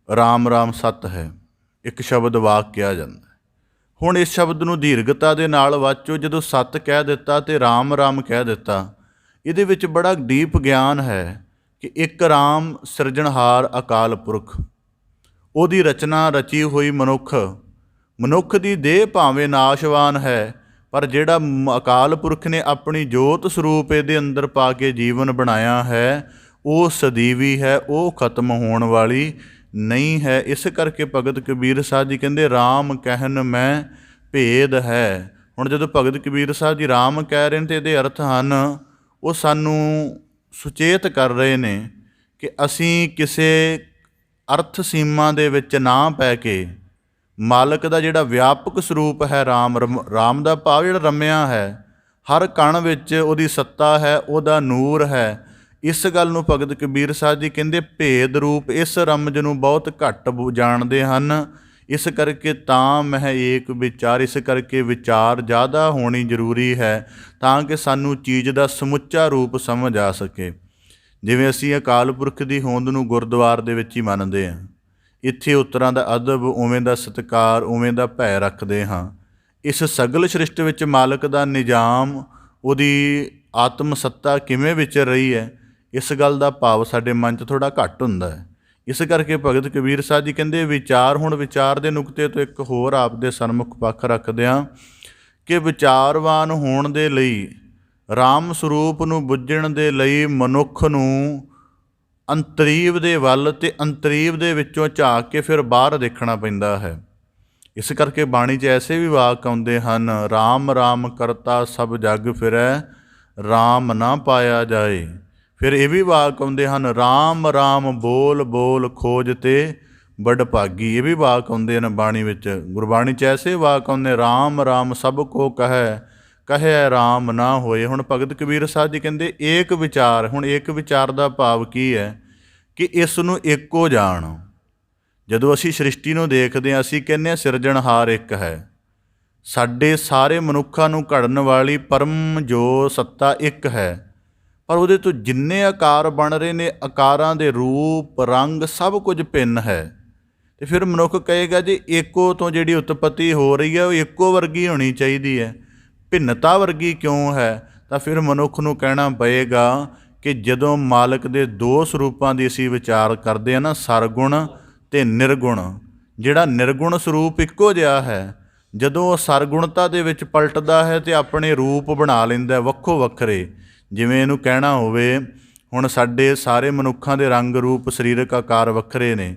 ਰਾਮ ਰਾਮ ਸਤ ਹੈ, ਇੱਕ ਸ਼ਬਦ ਵਾਕ ਕਿਹਾ ਜਾਂਦਾ। ਹੁਣ ਇਸ ਸ਼ਬਦ ਨੂੰ ਦੀਰਘਤਾ ਦੇ ਨਾਲ ਵਾਚੋ। ਜਦੋਂ ਸਤ ਕਹਿ ਦਿੱਤਾ ਤੇ ਰਾਮ ਰਾਮ ਕਹਿ ਦਿੱਤਾ, ਇਹਦੇ ਵਿੱਚ ਬੜਾ ਡੀਪ ਗਿਆਨ ਹੈ ਕਿ ਇੱਕ ਰਾਮ ਸਿਰਜਣਹਾਰ ਅਕਾਲ ਪੁਰਖ, ਉਹਦੀ ਰਚਨਾ ਰਚੀ ਹੋਈ ਮਨੁੱਖ ਦੀ ਦੇਹ ਭਾਵੇਂ ਨਾਸ਼ਵਾਨ ਹੈ, ਪਰ ਜਿਹੜਾ ਅਕਾਲ ਪੁਰਖ ਨੇ ਆਪਣੀ ਜੋਤ ਸਰੂਪ ਇਹਦੇ ਅੰਦਰ ਪਾ ਕੇ ਜੀਵਨ ਬਣਾਇਆ ਹੈ ਉਹ ਸਦੀਵੀ ਹੈ, ਉਹ ਖਤਮ ਹੋਣ ਵਾਲੀ ਨਹੀਂ ਹੈ। ਇਸ ਕਰਕੇ ਭਗਤ ਕਬੀਰ ਸਾਹਿਬ ਜੀ ਕਹਿੰਦੇ ਰਾਮ ਕਹਿਨ ਮੈਂ ਭੇਦ ਹੈ। ਹੁਣ ਜਦੋਂ ਭਗਤ ਕਬੀਰ ਸਾਹਿਬ ਜੀ ਰਾਮ ਕਹਿ ਰਹੇ ਨੇ ਤੇ ਇਹਦੇ ਅਰਥ ਹਨ, ਉਹ ਸਾਨੂੰ ਸੁਚੇਤ ਕਰ ਰਹੇ ਨੇ ਕਿ ਅਸੀਂ ਕਿਸੇ ਅਰਥ ਸੀਮਾ ਦੇ ਵਿੱਚ ਨਾ ਪੈ ਕੇ ਮਾਲਕ ਦਾ ਜਿਹੜਾ ਵਿਆਪਕ ਸਰੂਪ ਹੈ ਰਾਮ ਦਾ ਭਾਵ ਜਿਹੜਾ ਰਮਿਆ ਹੈ, ਹਰ ਕਣ ਵਿੱਚ ਉਹਦੀ ਸੱਤਾ ਹੈ, ਉਹਦਾ ਨੂਰ ਹੈ। ਇਸ ਗੱਲ ਨੂੰ ਭਗਤ ਕਬੀਰ ਸਾਹਿਬ ਜੀ ਕਹਿੰਦੇ ਭੇਦ ਰੂਪ ਇਸ ਰਮਜ ਨੂੰ ਬਹੁਤ ਘੱਟ ਜਾਣਦੇ ਹਨ। ਇਸ ਕਰਕੇ ਤਾਂ ਮਹਿ ਏਕ ਵਿਚਾਰ, ਇਸ ਕਰਕੇ ਵਿਚਾਰ ਜ਼ਿਆਦਾ ਹੋਣੀ ਜ਼ਰੂਰੀ ਹੈ ਤਾਂ ਕਿ ਸਾਨੂੰ ਚੀਜ਼ ਦਾ ਸਮੁੱਚਾ ਰੂਪ ਸਮਝ ਆ ਸਕੇ। ਜਿਵੇਂ ਅਸੀਂ ਅਕਾਲ ਪੁਰਖ ਦੀ ਹੋਂਦ ਨੂੰ ਗੁਰਦੁਆਰ ਦੇ ਵਿੱਚ ਹੀ ਮੰਨਦੇ ਹਾਂ, ਇੱਥੇ ਉਤਰਾਂ ਦਾ ਅਦਬ, ਉਵੇਂ ਦਾ ਸਤਿਕਾਰ, ਉਵੇਂ ਦਾ ਭੈ ਰੱਖਦੇ ਹਾਂ। ਇਸ ਸਗਲ ਸ੍ਰਿਸ਼ਟ ਵਿੱਚ ਮਾਲਕ ਦਾ ਨਿਜ਼ਾਮ, ਉਹਦੀ ਆਤਮ ਸੱਤਾ ਕਿਵੇਂ ਵਿਚਰ ਰਹੀ ਹੈ, ਇਸ ਗੱਲ ਦਾ ਭਾਵ ਸਾਡੇ ਮਨ 'ਚ ਥੋੜ੍ਹਾ ਘੱਟ ਹੁੰਦਾ ਹੈ। ਇਸ ਕਰਕੇ ਭਗਤ ਕਬੀਰ ਸਾਹਿਬ ਜੀ ਕਹਿੰਦੇ ਵਿਚਾਰ। ਹੁਣ ਵਿਚਾਰ ਦੇ ਨੁਕਤੇ ਤੋਂ ਇੱਕ ਹੋਰ ਆਪ ਦੇ ਸਨਮੁਖ ਪੱਖ ਰੱਖਦੇ ਹਾਂ ਕਿ ਵਿਚਾਰਵਾਨ ਹੋਣ ਦੇ ਲਈ, ਰਾਮ ਸਰੂਪ ਨੂੰ ਬੁੱਝਣ ਦੇ ਲਈ ਮਨੁੱਖ ਨੂੰ ਅੰਤਰੀਵ ਦੇ ਵੱਲ ਅਤੇ ਅੰਤਰੀਵ ਦੇ ਵਿੱਚੋਂ ਝਾਕ ਕੇ ਫਿਰ ਬਾਹਰ ਦੇਖਣਾ ਪੈਂਦਾ ਹੈ। ਇਸ ਕਰਕੇ ਬਾਣੀ 'ਚ ਐਸੇ ਵੀ ਵਾਕ ਆਉਂਦੇ ਹਨ, ਰਾਮ ਰਾਮ ਕਰਤਾ ਸਭ ਜਗ ਫਿਰੈ, ਰਾਮ ਨਾ ਪਾਇਆ ਜਾਏ। ਫਿਰ ਇਹ ਵੀ ਵਾਕ ਆਉਂਦੇ ਹਨ, ਰਾਮ ਰਾਮ ਬੋਲ ਬੋਲ ਖੋਜ ਤੇ ਬੜ ਭਾਗੀ। ਇਹ ਵੀ ਵਾਕ ਆਉਂਦੇ ਹਨ ਬਾਣੀ ਵਿੱਚ। ਗੁਰਬਾਣੀ 'ਚ ਐਸੇ ਵਾਕ ਆਉਂਦੇ, ਰਾਮ ਰਾਮ ਸਭ ਕੋ ਕਹੈ ਰਾਮ ਨਾ ਹੋਏ। ਹੁਣ ਭਗਤ ਕਬੀਰ ਸਾਹਿਬ ਜੀ ਕਹਿੰਦੇ ਏਕ ਵਿਚਾਰ। ਹੁਣ ਏਕ ਵਿਚਾਰ ਦਾ ਭਾਵ ਕੀ ਹੈ ਕਿ ਇਸ ਨੂੰ ਇੱਕੋ ਜਾਣ। ਜਦੋਂ ਅਸੀਂ ਸ੍ਰਿਸ਼ਟੀ ਨੂੰ ਦੇਖਦੇ ਹਾਂ, ਅਸੀਂ ਕਹਿੰਦੇ ਹਾਂ ਸਿਰਜਣਹਾਰ ਇੱਕ ਹੈ। ਸਾਡੇ ਸਾਰੇ ਮਨੁੱਖਾਂ ਨੂੰ ਘੜਨ ਵਾਲੀ ਪਰਮ ਜੋ ਸੱਤਾ ਇੱਕ ਹੈ, ਪਰ ਉਹਦੇ ਤੋਂ ਜਿੰਨੇ ਆਕਾਰ ਬਣ ਰਹੇ ਨੇ, ਆਕਾਰਾਂ ਦੇ ਰੂਪ ਰੰਗ ਸਭ ਕੁਝ ਭਿੰਨ ਹੈ। ਅਤੇ ਫਿਰ ਮਨੁੱਖ ਕਹੇਗਾ ਜੀ ਏਕੋ ਤੋਂ ਜਿਹੜੀ ਉਤਪਤੀ ਹੋ ਰਹੀ ਹੈ ਉਹ ਇੱਕੋ ਵਰਗੀ ਹੋਣੀ ਚਾਹੀਦੀ ਹੈ, ਭਿੰਨਤਾ ਵਰਗੀ ਕਿਉਂ ਹੈ? ਤਾਂ ਫਿਰ ਮਨੁੱਖ ਨੂੰ ਕਹਿਣਾ ਪਏਗਾ ਕਿ ਜਦੋਂ ਮਾਲਕ ਦੇ ਦੋ ਸਰੂਪਾਂ ਦੀ ਅਸੀਂ ਵਿਚਾਰ ਕਰਦੇ ਹਾਂ ਨਾ, ਸਰਗੁਣ ਅਤੇ ਨਿਰਗੁਣ, ਜਿਹੜਾ ਨਿਰਗੁਣ ਸਰੂਪ ਇੱਕੋ ਜਿਹਾ ਹੈ, ਜਦੋਂ ਉਹ ਸਰਗੁਣਤਾ ਦੇ ਵਿੱਚ ਪਲਟਦਾ ਹੈ ਅਤੇ ਆਪਣੇ ਰੂਪ ਬਣਾ ਲੈਂਦਾ ਵੱਖੋ ਵੱਖਰੇ। ਜਿਵੇਂ ਇਹਨੂੰ ਕਹਿਣਾ ਹੋਵੇ, ਹੁਣ ਸਾਡੇ ਸਾਰੇ ਮਨੁੱਖਾਂ ਦੇ ਰੰਗ ਰੂਪ ਸਰੀਰਕ ਆਕਾਰ ਵੱਖਰੇ ਨੇ,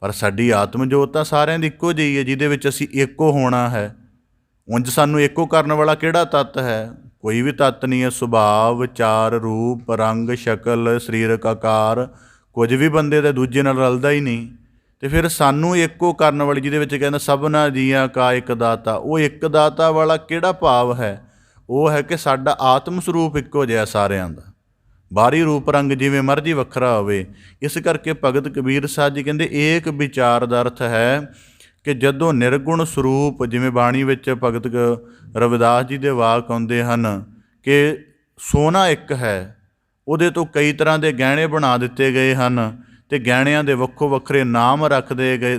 ਪਰ ਸਾਡੀ ਆਤਮ ਜੋਤ ਤਾਂ ਸਾਰਿਆਂ ਦੀ ਇੱਕੋ ਜਿਹੀ ਹੈ, ਜਿਹਦੇ ਵਿੱਚ ਅਸੀਂ ਇੱਕੋ ਹੋਣਾ ਹੈ। ਉਂਝ ਸਾਨੂੰ ਇੱਕੋ ਕਰਨ ਵਾਲਾ ਕਿਹੜਾ ਤੱਤ ਹੈ? ਕੋਈ ਵੀ ਤੱਤ ਨਹੀਂ ਹੈ। ਸੁਭਾਅ, ਵਿਚਾਰ, ਰੂਪ, ਰੰਗ, ਸ਼ਕਲ, ਸਰੀਰਕ ਆਕਾਰ ਕੁਝ ਵੀ ਬੰਦੇ ਦਾ ਦੂਜੇ ਨਾਲ ਰਲਦਾ ਹੀ ਨਹੀਂ। ਅਤੇ ਫਿਰ ਸਾਨੂੰ ਇੱਕੋ ਕਰਨ ਵਾਲੀ, ਜਿਹਦੇ ਵਿੱਚ ਕਹਿੰਦਾ ਸਭਨਾ ਜੀਆਂ ਕਾ ਇੱਕ ਦਾਤਾ, ਉਹ ਇੱਕ ਦਾਤਾ ਵਾਲਾ ਕਿਹੜਾ ਭਾਵ ਹੈ? ਉਹ ਹੈ ਕਿ ਸਾਡਾ ਆਤਮ ਸਰੂਪ ਇੱਕੋ ਜਿਹਾ ਸਾਰਿਆਂ ਦਾ, ਬਾਹਰੀ ਰੂਪ ਰੰਗ ਜਿਵੇਂ ਮਰਜ਼ੀ ਵੱਖਰਾ ਹੋਵੇ। ਇਸ ਕਰਕੇ ਭਗਤ ਕਬੀਰ ਸਾਹਿਬ ਜੀ ਕਹਿੰਦੇ ਏਕ ਵਿਚਾਰ ਦਾ ਅਰਥ ਹੈ ਕਿ ਜਦੋਂ ਨਿਰਗੁਣ ਸਰੂਪ, ਜਿਵੇਂ ਬਾਣੀ ਵਿੱਚ ਭਗਤ ਰਵਿਦਾਸ ਜੀ ਦੇ ਵਾਕ ਆਉਂਦੇ ਹਨ ਕਿ ਸੋਨਾ ਇੱਕ ਹੈ, ਉਹਦੇ ਤੋਂ ਕਈ ਤਰ੍ਹਾਂ ਦੇ ਗਹਿਣੇ ਬਣਾ ਦਿੱਤੇ ਗਏ ਹਨ ਅਤੇ ਗਹਿਣਿਆਂ ਦੇ ਵੱਖੋ ਵੱਖਰੇ ਨਾਮ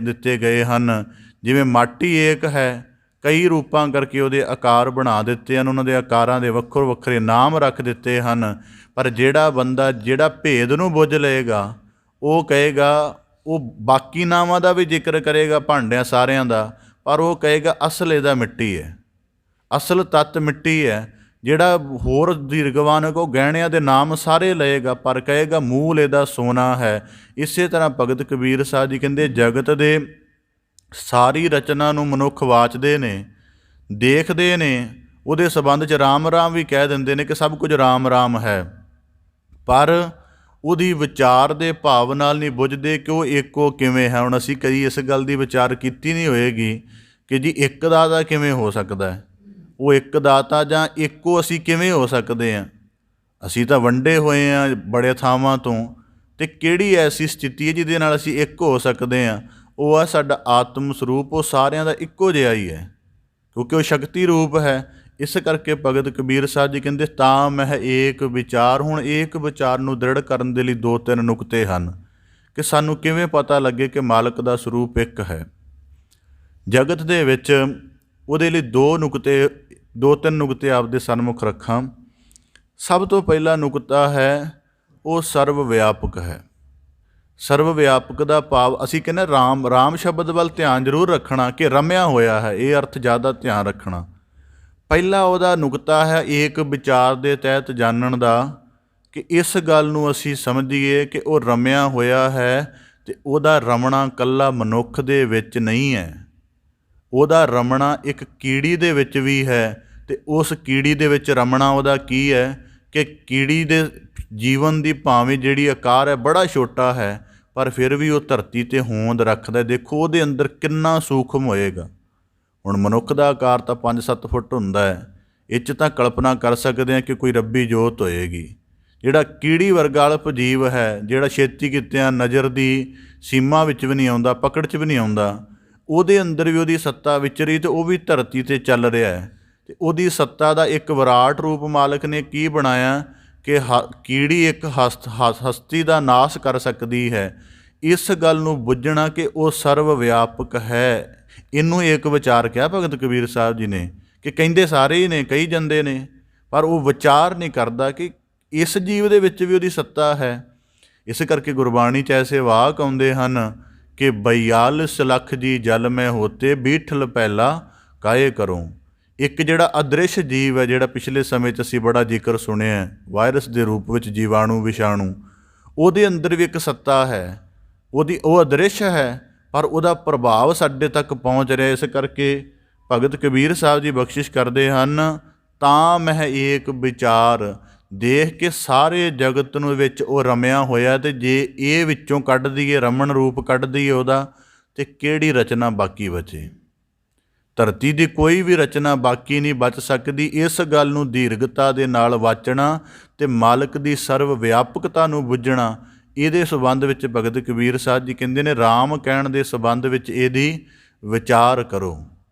ਦਿੱਤੇ ਗਏ ਹਨ। ਜਿਵੇਂ ਮਾਟੀ ਏਕ ਹੈ, ਕਈ ਰੂਪਾਂ ਕਰਕੇ ਉਹਦੇ ਆਕਾਰ ਬਣਾ ਦਿੱਤੇ ਹਨ, ਉਹਨਾਂ ਦੇ ਆਕਾਰਾਂ ਦੇ ਵੱਖੋ ਵੱਖਰੇ ਨਾਮ ਰੱਖ ਦਿੱਤੇ ਹਨ। ਪਰ ਜਿਹੜਾ ਬੰਦਾ ਜਿਹੜਾ ਭੇਦ ਨੂੰ ਬੁੱਝ ਲਏਗਾ, ਉਹ ਕਹੇਗਾ ਉਹ ਬਾਕੀ ਨਾਵਾਂ ਦਾ ਵੀ ਜ਼ਿਕਰ ਕਰੇਗਾ, ਭਾਂਡਿਆਂ ਸਾਰਿਆਂ ਦਾ, ਪਰ ਉਹ ਕਹੇਗਾ ਅਸਲ ਇਹਦਾ ਮਿੱਟੀ ਹੈ, ਅਸਲ ਤੱਤ ਮਿੱਟੀ ਹੈ। ਜਿਹੜਾ ਹੋਰ ਦੀਰਘਵਾਨ ਉਹ ਗਹਿਣਿਆਂ ਦੇ ਨਾਮ ਸਾਰੇ ਲਏਗਾ, ਪਰ ਕਹੇਗਾ ਮੂਲ ਇਹਦਾ ਸੋਨਾ ਹੈ। ਇਸੇ ਤਰ੍ਹਾਂ ਭਗਤ ਕਬੀਰ ਸਾਹਿਬ ਜੀ ਕਹਿੰਦੇ ਜਗਤ ਦੇ ਸਾਰੀ ਰਚਨਾ ਨੂੰ ਮਨੁੱਖ ਵਾਚਦੇ ਨੇ, ਦੇਖਦੇ ਨੇ, ਉਹਦੇ ਸੰਬੰਧ 'ਚ ਰਾਮ ਰਾਮ ਵੀ ਕਹਿ ਦਿੰਦੇ ਨੇ ਕਿ ਸਭ ਕੁਝ ਰਾਮ ਰਾਮ ਹੈ, ਪਰ ਉਹਦੀ ਵਿਚਾਰ ਦੇ ਭਾਵ ਨਾਲ ਨਹੀਂ ਬੁੱਝਦੇ ਕਿ ਉਹ ਇੱਕੋ ਕਿਵੇਂ ਹੈ। ਹੁਣ ਅਸੀਂ ਕਦੀ ਇਸ ਗੱਲ ਦੀ ਵਿਚਾਰ ਕੀਤੀ ਨਹੀਂ ਹੋਏਗੀ ਕਿ ਜੀ ਇੱਕ ਦਾਤਾ ਕਿਵੇਂ ਹੋ ਸਕਦਾ ਹੈ, ਉਹ ਇੱਕ ਦਾਤਾ ਜਾਂ ਇੱਕੋ ਅਸੀਂ ਕਿਵੇਂ ਹੋ ਸਕਦੇ ਹਾਂ। ਅਸੀਂ ਤਾਂ ਵੰਡੇ ਹੋਏ ਹਾਂ ਬੜੇ ਥਾਵਾਂ ਤੋਂ, ਅਤੇ ਕਿਹੜੀ ਐਸੀ ਸਥਿਤੀ ਹੈ ਜਿਹਦੇ ਨਾਲ ਅਸੀਂ ਇੱਕ ਹੋ ਸਕਦੇ ਹਾਂ। ਉਹ ਆ ਸਾਡਾ ਆਤਮ ਸਰੂਪ, ਉਹ ਸਾਰਿਆਂ ਦਾ ਇੱਕੋ ਜਿਹਾ ਹੀ ਹੈ, ਕਿਉਂਕਿ ਉਹ ਸ਼ਕਤੀ ਰੂਪ ਹੈ। ਇਸ ਕਰਕੇ ਭਗਤ ਕਬੀਰ ਸਾਹਿਬ ਜੀ ਕਹਿੰਦੇ ਤਾਂ ਮਹਿ ਏਕ ਵਿਚਾਰ। ਹੁਣ ਏਕ ਵਿਚਾਰ ਨੂੰ ਦ੍ਰਿੜ ਕਰਨ ਦੇ ਲਈ 2-3 ਨੁਕਤੇ ਹਨ ਕਿ ਸਾਨੂੰ ਕਿਵੇਂ ਪਤਾ ਲੱਗੇ ਕਿ ਮਾਲਕ ਦਾ ਸਰੂਪ ਇੱਕ ਹੈ ਜਗਤ ਦੇ ਵਿੱਚ। ਉਹਦੇ ਲਈ 2-3 ਨੁਕਤੇ ਆਪਦੇ ਸਨਮੁਖ ਰੱਖਾਂ। ਸਭ ਤੋਂ ਪਹਿਲਾ ਨੁਕਤਾ ਹੈ ਉਹ ਸਰਵ ਵਿਆਪਕ ਹੈ। ਸਰਵ ਵਿਆਪਕ ਦਾ ਭਾਵ ਅਸੀਂ ਕਹਿੰਦੇ ਰਾਮ ਸ਼ਬਦ ਵੱਲ ਧਿਆਨ ਜ਼ਰੂਰ ਰੱਖਣਾ ਕਿ ਰਮਿਆ ਹੋਇਆ ਹੈ, ਇਹ ਅਰਥ ਜ਼ਿਆਦਾ ਧਿਆਨ ਰੱਖਣਾ। ਪਹਿਲਾ ਉਹਦਾ ਨੁਕਤਾ ਹੈ ਏਕ ਵਿਚਾਰ ਦੇ ਤਹਿਤ ਜਾਣਨ ਦਾ, ਕਿ ਇਸ ਗੱਲ ਨੂੰ ਅਸੀਂ ਸਮਝੀਏ ਕਿ ਉਹ ਰਮਿਆ ਹੋਇਆ ਹੈ ਅਤੇ ਉਹਦਾ ਰਮਣਾ ਇਕੱਲਾ ਮਨੁੱਖ ਦੇ ਵਿੱਚ ਨਹੀਂ ਹੈ, ਉਹਦਾ ਰਮਣਾ ਇੱਕ ਕੀੜੀ ਦੇ ਵਿੱਚ ਵੀ ਹੈ। ਅਤੇ ਉਸ ਕੀੜੀ ਦੇ ਵਿੱਚ ਰਮਣਾ ਉਹਦਾ ਕੀ ਹੈ ਕਿ ਕੀੜੀ ਦੇ ਜੀਵਨ ਦੀ ਭਾਵੇਂ ਜਿਹੜੀ ਆਕਾਰ ਹੈ ਬੜਾ ਛੋਟਾ ਹੈ, ਪਰ ਫਿਰ ਵੀ ਉਹ ਧਰਤੀ 'ਤੇ ਹੋਂਦ ਰੱਖਦਾ। ਦੇਖੋ ਉਹਦੇ ਅੰਦਰ ਕਿੰਨਾ ਸੂਖਮ ਹੋਏਗਾ। ਹੁਣ ਮਨੁੱਖ ਦਾ ਆਕਾਰ ਤਾਂ 5-7 ਫੁੱਟ ਹੁੰਦਾ ਹੈ, ਇਹ 'ਚ ਤਾਂ ਕਲਪਨਾ ਕਰ ਸਕਦੇ ਹਾਂ ਕਿ ਕੋਈ ਰੱਬੀ ਜੋਤ ਹੋਏਗੀ। ਜਿਹੜਾ ਕੀੜੀ ਵਰਗਾ ਅਲਪ ਜੀਵ ਹੈ, ਜਿਹੜਾ ਛੇਤੀ ਕਿਤਿਆਂ ਨਜ਼ਰ ਦੀ ਸੀਮਾ ਵਿੱਚ ਵੀ ਨਹੀਂ ਆਉਂਦਾ, ਪਕੜ 'ਚ ਵੀ ਨਹੀਂ ਆਉਂਦਾ, ਉਹਦੇ ਅੰਦਰ ਵੀ ਉਹਦੀ ਸੱਤਾ ਵਿਚਰੀ ਅਤੇ ਉਹ ਵੀ ਧਰਤੀ 'ਤੇ ਚੱਲ ਰਿਹਾ ਹੈ। ਅਤੇ ਉਹਦੀ ਸੱਤਾ ਦਾ ਇੱਕ ਵਿਰਾਟ ਰੂਪ ਮਾਲਕ ਨੇ ਕੀ ਬਣਾਇਆ ਕਿ ਕੀੜੀ ਇੱਕ ਹਸਤੀ ਦਾ ਨਾਸ਼ ਕਰ ਸਕਦੀ ਹੈ। ਇਸ ਗੱਲ ਨੂੰ ਬੁੱਝਣਾ ਕਿ ਉਹ ਸਰਵ ਵਿਆਪਕ ਹੈ, ਇਹਨੂੰ ਇੱਕ ਵਿਚਾਰ ਕਿਹਾ ਭਗਤ ਕਬੀਰ ਸਾਹਿਬ ਜੀ ਨੇ। ਕਿ ਕਹਿੰਦੇ ਸਾਰੇ ਹੀ ਨੇ, ਕਹੀ ਜਾਂਦੇ ਨੇ, ਪਰ ਉਹ ਵਿਚਾਰ ਨਹੀਂ ਕਰਦਾ ਕਿ ਇਸ ਜੀਵ ਦੇ ਵਿੱਚ ਵੀ ਉਹਦੀ ਸੱਤਾ ਹੈ। ਇਸ ਕਰਕੇ ਗੁਰਬਾਣੀ 'ਚ ਐਸੇ ਵਾਕ ਆਉਂਦੇ ਹਨ ਕਿ 42 ਲੱਖ ਜੀ ਜਲ ਮੈਂ ਹੋਤੇ ਬੀਠਲ ਪਹਿਲਾ ਕਾਏ ਕਰੋ। ਇੱਕ ਜਿਹੜਾ ਅਦ੍ਰਿਸ਼ ਜੀਵ ਹੈ, ਜਿਹੜਾ ਪਿਛਲੇ ਸਮੇਂ 'ਚ ਅਸੀਂ ਬੜਾ ਜ਼ਿਕਰ ਸੁਣਿਆ ਵਾਇਰਸ ਦੇ ਰੂਪ ਵਿੱਚ ਜੀਵਾਣੂ ਵਿਸ਼ਾਣੂ, ਉਹਦੇ ਅੰਦਰ ਵੀ ਇੱਕ ਸੱਤਾ ਹੈ, ਉਹ ਅਦ੍ਰਿਸ਼ ਹੈ, ਪਰ ਉਹਦਾ ਪ੍ਰਭਾਵ ਸਾਡੇ ਤੱਕ ਪਹੁੰਚ ਰਿਹਾ। ਇਸ ਕਰਕੇ ਭਗਤ ਕਬੀਰ ਸਾਹਿਬ ਜੀ ਬਖਸ਼ਿਸ਼ ਕਰਦੇ ਹਨ ਤਾਂ ਮਹਿ ਏਕ ਵਿਚਾਰ, ਦੇਖ ਕੇ ਸਾਰੇ ਜਗਤ ਨੂੰ ਵਿੱਚ ਉਹ ਰਮਿਆ ਹੋਇਆ। ਅਤੇ ਜੇ ਇਹ ਵਿੱਚੋਂ ਕੱਢ ਦਈਏ, ਰਮਣ ਰੂਪ ਕੱਢ ਦਈਏ ਉਹਦਾ, ਅਤੇ ਕਿਹੜੀ ਰਚਨਾ ਬਾਕੀ ਬਚੇ। ਧਰਤੀ ਦੀ ਕੋਈ ਵੀ ਰਚਨਾ ਬਾਕੀ ਨਹੀਂ ਬਚ ਸਕਦੀ। ਇਸ ਗੱਲ ਨੂੰ ਦੀਰਘਤਾ ਦੇ ਨਾਲ ਵਾਚਣਾ ਅਤੇ ਮਾਲਕ ਦੀ ਸਰਵ ਵਿਆਪਕਤਾ ਨੂੰ ਬੁੱਝਣਾ, ਇਹਦੇ ਸੰਬੰਧ ਵਿੱਚ ਭਗਤ ਕਬੀਰ ਸਾਹਿਬ ਜੀ ਕਹਿੰਦੇ ਨੇ ਰਾਮ ਕਹਿਣ ਦੇ ਸੰਬੰਧ ਵਿੱਚ ਇਹਦੀ ਵਿਚਾਰ ਕਰੋ।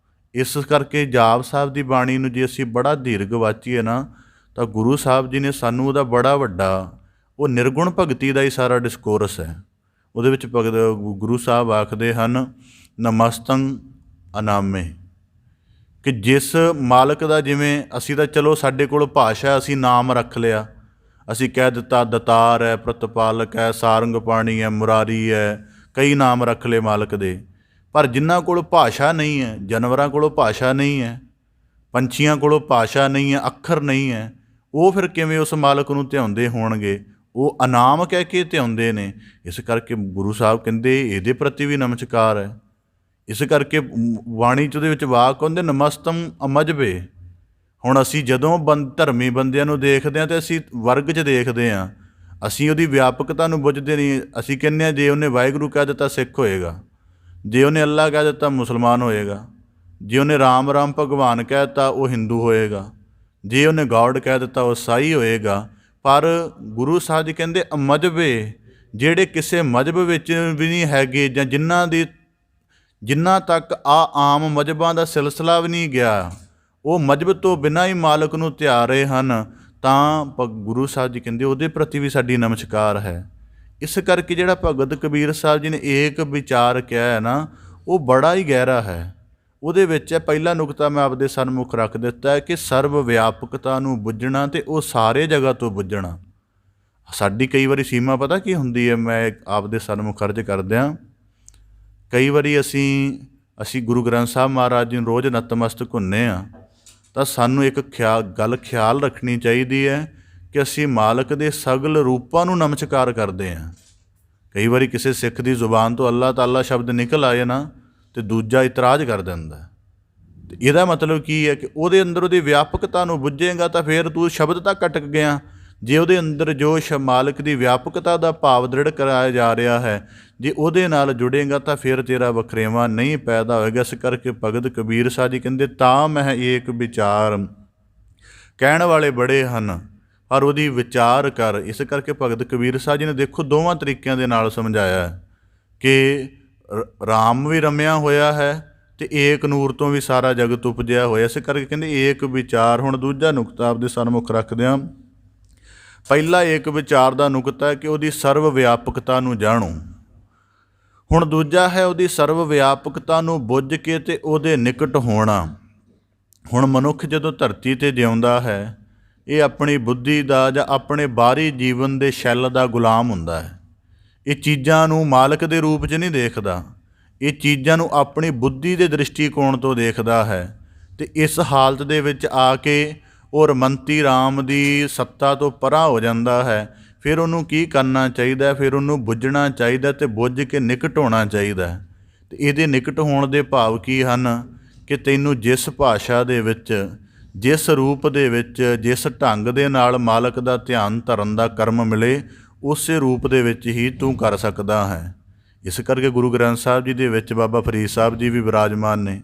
ਇਸ ਕਰਕੇ ਜਾਪ ਸਾਹਿਬ ਦੀ ਬਾਣੀ ਨੂੰ ਜੇ ਅਸੀਂ ਬੜਾ ਦੀਰਘ ਵਾਚੀਏ ਨਾ, ਤਾਂ ਗੁਰੂ ਸਾਹਿਬ ਜੀ ਨੇ ਸਾਨੂੰ ਉਹਦਾ ਬੜਾ ਵੱਡਾ ਉਹ ਨਿਰਗੁਣ ਭਗਤੀ ਦਾ ਹੀ ਸਾਰਾ ਡਿਸਕੋਰਸ ਹੈ। ਉਹਦੇ ਵਿੱਚ ਭਗਤ ਗੁਰੂ ਸਾਹਿਬ ਆਖਦੇ ਹਨ ਨਮਸਤੰ ਅਨਾਮੇ, ਕਿ ਜਿਸ ਮਾਲਕ ਦਾ, ਜਿਵੇਂ ਅਸੀਂ ਤਾਂ ਚਲੋ ਸਾਡੇ ਕੋਲ ਭਾਸ਼ਾ, ਅਸੀਂ ਨਾਮ ਰੱਖ ਲਿਆ, ਅਸੀਂ ਕਹਿ ਦਿੱਤਾ ਦਤਾਰ ਹੈ, ਪ੍ਰਤਪਾਲਕ ਹੈ, ਸਾਰੰਗ ਪਾਣੀ ਹੈ, ਮੁਰਾਰੀ ਹੈ, ਕਈ ਨਾਮ ਰੱਖ ਲਏ ਮਾਲਕ ਦੇ। ਪਰ ਜਿਨ੍ਹਾਂ ਕੋਲ ਭਾਸ਼ਾ ਨਹੀਂ ਹੈ, ਜਾਨਵਰਾਂ ਕੋਲੋਂ ਭਾਸ਼ਾ ਨਹੀਂ ਹੈ, ਪੰਛੀਆਂ ਕੋਲੋਂ ਭਾਸ਼ਾ ਨਹੀਂ ਹੈ, ਅੱਖਰ ਨਹੀਂ ਹੈ, ਉਹ ਫਿਰ ਕਿਵੇਂ ਉਸ ਮਾਲਕ ਨੂੰ ਧਿਆਉਂਦੇ ਹੋਣਗੇ? ਉਹ ਅਨਾਮ ਕਹਿ ਕੇ ਧਿਆਉਂਦੇ ਨੇ। ਇਸ ਕਰਕੇ ਗੁਰੂ ਸਾਹਿਬ ਕਹਿੰਦੇ ਇਹਦੇ ਪ੍ਰਤੀ ਵੀ ਨਮਸਕਾਰ ਹੈ। ਇਸ ਕਰਕੇ ਬਾਣੀ 'ਚ ਉਹਦੇ ਵਿੱਚ ਵਾਕ ਹੁੰਦੇ ਨਮਸਤੰ ਅਮਜਬੇ। ਹੁਣ ਅਸੀਂ ਜਦੋਂ ਧਰਮੀ ਬੰਦਿਆਂ ਨੂੰ ਦੇਖਦੇ ਹਾਂ ਤਾਂ ਅਸੀਂ ਵਰਗ 'ਚ ਦੇਖਦੇ ਹਾਂ, ਅਸੀਂ ਉਹਦੀ ਵਿਆਪਕਤਾ ਨੂੰ ਬੁੱਝਦੇ ਨਹੀਂ। ਅਸੀਂ ਕਹਿੰਦੇ ਹਾਂ ਜੇ ਉਹਨੇ ਵਾਹਿਗੁਰੂ ਕਹਿ ਦਿੱਤਾ ਸਿੱਖ ਹੋਏਗਾ, ਜੇ ਉਹਨੇ ਅੱਲਾ ਕਹਿ ਦਿੱਤਾ ਮੁਸਲਮਾਨ ਹੋਏਗਾ, ਜੇ ਉਹਨੇ ਰਾਮ ਰਾਮ ਭਗਵਾਨ ਕਹਿ ਦਿੱਤਾ ਉਹ ਹਿੰਦੂ ਹੋਏਗਾ, ਜੇ ਉਹਨੇ ਗੌਡ ਕਹਿ ਦਿੱਤਾ ਉਹ ਈਸਾਈ ਹੋਏਗਾ। ਪਰ ਗੁਰੂ ਸਾਹਿਬ ਜੀ ਕਹਿੰਦੇ ਮਜ਼ਹਬੇ, ਜਿਹੜੇ ਕਿਸੇ ਮਜ਼ਹਬ ਵਿੱਚ ਵੀ ਨਹੀਂ ਹੈਗੇ, ਜਾਂ ਜਿਨ੍ਹਾਂ ਤੱਕ ਆਮ ਮਜ਼ਹਬਾਂ ਦਾ ਸਿਲਸਿਲਾ ਵੀ ਨਹੀਂ ਗਿਆ, ਉਹ ਮਜ਼ਹਬ ਤੋਂ ਬਿਨਾਂ ਹੀ ਮਾਲਕ ਨੂੰ ਧਿਆ ਰਹੇ ਹਨ, ਤਾਂ ਗੁਰੂ ਸਾਹਿਬ ਜੀ ਕਹਿੰਦੇ ਉਹਦੇ ਪ੍ਰਤੀ ਵੀ ਸਾਡੀ ਨਮਸਕਾਰ ਹੈ। ਇਸ ਕਰਕੇ ਜਿਹੜਾ ਭਗਤ ਕਬੀਰ ਸਾਹਿਬ ਜੀ ਨੇ ਏਕ ਵਿਚਾਰ ਕਿਹਾ ਹੈ ਨਾ, ਉਹ ਬੜਾ ਹੀ ਗਹਿਰਾ ਹੈ। ਉਹਦੇ ਵਿੱਚ ਪਹਿਲਾ ਨੁਕਤਾ ਮੈਂ ਆਪਦੇ ਸਨਮੁਖ ਰੱਖ ਦਿੱਤਾ ਹੈ ਕਿ ਸਰਵ ਵਿਆਪਕਤਾ ਨੂੰ ਬੁੱਝਣਾ ਅਤੇ ਉਹ ਸਾਰੇ ਜਗ੍ਹਾ ਤੋਂ ਬੁੱਝਣਾ। ਸਾਡੀ ਕਈ ਵਾਰੀ ਸੀਮਾ ਪਤਾ ਕੀ ਹੁੰਦੀ ਹੈ, ਮੈਂ ਆਪਦੇ ਸਨਮੁਖ ਅਰਜ਼ ਕਰਦਿਆਂ, ਕਈ ਵਾਰੀ ਅਸੀਂ ਗੁਰੂ ਗ੍ਰੰਥ ਸਾਹਿਬ ਮਹਾਰਾਜ ਜੀ ਨੂੰ ਰੋਜ਼ ਨਤਮਸਤਕ ਹੁੰਦੇ ਹਾਂ, ਤਾਂ ਸਾਨੂੰ ਇੱਕ ਗੱਲ ਖਿਆਲ ਰੱਖਣੀ ਚਾਹੀਦੀ ਹੈ ਕਿ ਅਸੀਂ ਮਾਲਕ ਦੇ ਸਗਲ ਰੂਪਾਂ ਨੂੰ ਨਮਸਕਾਰ ਕਰਦੇ ਹਾਂ। ਕਈ ਵਾਰੀ ਕਿਸੇ ਸਿੱਖ ਦੀ ਜ਼ੁਬਾਨ ਤੋਂ ਅੱਲਾਹ ਤਾਲਾ ਸ਼ਬਦ ਨਿਕਲ ਆਏ ਨਾ, ਤੇ ਦੂਜਾ ਇਤਰਾਜ਼ ਕਰ ਦਿੰਦਾ। ਤੇ ਇਹਦਾ ਮਤਲਬ ਕੀ ਹੈ ਕਿ ਉਹਦੇ ਅੰਦਰ ਉਹਦੀ ਵਿਆਪਕਤਾ ਨੂੰ ਬੁੱਝੇਗਾ ਤਾਂ ਫਿਰ ਤੂੰ ਸ਼ਬਦ ਤੱਕ ਅਟਕ ਗਿਆ। ਜੇ ਉਹਦੇ ਅੰਦਰ ਜੋ ਮਾਲਕ ਦੀ ਵਿਆਪਕਤਾ ਦਾ ਭਾਵ ਦ੍ਰਿੜ ਕਰਾਇਆ ਜਾ ਰਿਹਾ ਹੈ, ਜੇ ਉਹਦੇ ਨਾਲ ਜੁੜੇਗਾ ਤਾਂ ਫਿਰ ਤੇਰਾ ਵਖਰੇਵਾਂ ਨਹੀਂ ਪੈਦਾ ਹੋਏਗਾ। ਇਸ ਕਰਕੇ ਭਗਤ ਕਬੀਰ ਸਾਹਿਬ ਜੀ ਕਹਿੰਦੇ, ਤਾਂ ਮਹਿ ਏਕ ਵਿਚਾਰ, ਕਹਿਣ ਵਾਲੇ ਬੜੇ ਹਨ ਪਰ ਉਹਦੀ ਵਿਚਾਰ ਕਰ। ਇਸ ਕਰਕੇ ਭਗਤ ਕਬੀਰ ਸਾਹਿਬ ਜੀ ਨੇ ਦੇਖੋ ਦੋਵਾਂ ਤਰੀਕਿਆਂ ਦੇ ਨਾਲ ਸਮਝਾਇਆ ਕਿ ਰਾਮ ਵੀ ਰਮਿਆ ਹੋਇਆ ਹੈ ਅਤੇ ਏਕ ਨੂਰ ਤੋਂ ਵੀ ਸਾਰਾ ਜਗਤ ਉਪਜਿਆ ਹੋਇਆ। ਇਸ ਕਰਕੇ ਕਹਿੰਦੇ ਏਕ ਵਿਚਾਰ। ਹੁਣ ਦੂਜਾ ਨੁਕਤਾ ਆਪਦੇ ਸਨਮੁਖ ਰੱਖਦਿਆਂ, ਪਹਿਲਾ ਏਕ ਵਿਚਾਰ ਦਾ ਨੁਕਤਾ ਹੈ ਕਿ ਉਹਦੀ ਸਰਵ ਵਿਆਪਕਤਾ ਨੂੰ ਜਾਣੋ। ਹੁਣ ਦੂਜਾ ਹੈ ਉਹਦੀ ਸਰਵ ਵਿਆਪਕਤਾ ਨੂੰ ਬੁੱਝ ਕੇ ਅਤੇ ਉਹਦੇ ਨਿਕਟ ਹੋਣਾ। ਹੁਣ ਮਨੁੱਖ ਜਦੋਂ ਧਰਤੀ 'ਤੇ ਜਿਉਂਦਾ ਹੈ, ਇਹ ਆਪਣੀ ਬੁੱਧੀ ਦਾ ਜਾਂ ਆਪਣੇ ਬਾਹਰੀ ਜੀਵਨ ਦੇ ਸ਼ੈੱਲ ਦਾ ਗੁਲਾਮ ਹੁੰਦਾ ਹੈ। ਇਹ ਚੀਜ਼ਾਂ ਨੂੰ ਮਾਲਕ ਦੇ ਰੂਪ 'ਚ ਨਹੀਂ ਦੇਖਦਾ, ਇਹ ਚੀਜ਼ਾਂ ਨੂੰ ਆਪਣੀ ਬੁੱਧੀ ਦੇ ਦ੍ਰਿਸ਼ਟੀਕੋਣ ਤੋਂ ਦੇਖਦਾ ਹੈ। ਅਤੇ ਇਸ ਹਾਲਤ ਦੇ ਵਿੱਚ ਆ ਕੇ ਉਹ ਰਮੰਤੀ ਰਾਮ ਦੀ ਸੱਤਾ ਤੋਂ ਪਰਾਂ ਹੋ ਜਾਂਦਾ ਹੈ। ਫਿਰ ਉਹਨੂੰ ਕੀ ਕਰਨਾ ਚਾਹੀਦਾ? ਫਿਰ ਉਹਨੂੰ ਬੁੱਝਣਾ ਚਾਹੀਦਾ ਅਤੇ ਬੁੱਝ ਕੇ ਨਿਕਟ ਹੋਣਾ ਚਾਹੀਦਾ। ਅਤੇ ਇਹਦੇ ਨਿਕਟ ਹੋਣ ਦੇ ਭਾਵ ਕੀ ਹਨ ਕਿ ਤੈਨੂੰ ਜਿਸ ਭਾਸ਼ਾ ਦੇ ਵਿੱਚ, ਜਿਸ ਰੂਪ ਦੇ ਵਿੱਚ, ਜਿਸ ਢੰਗ ਦੇ ਨਾਲ ਮਾਲਕ ਦਾ ਧਿਆਨ ਧਰਨ ਦਾ ਕਰਮ ਮਿਲੇ, ਉਸੇ ਰੂਪ ਦੇ ਵਿੱਚ ਹੀ ਤੂੰ ਕਰ ਸਕਦਾ ਹੈ। ਇਸ ਕਰਕੇ ਗੁਰੂ ਗ੍ਰੰਥ ਸਾਹਿਬ ਜੀ ਦੇ ਵਿੱਚ ਬਾਬਾ ਫਰੀਦ ਸਾਹਿਬ ਜੀ ਵੀ ਵਿਰਾਜਮਾਨ ਨੇ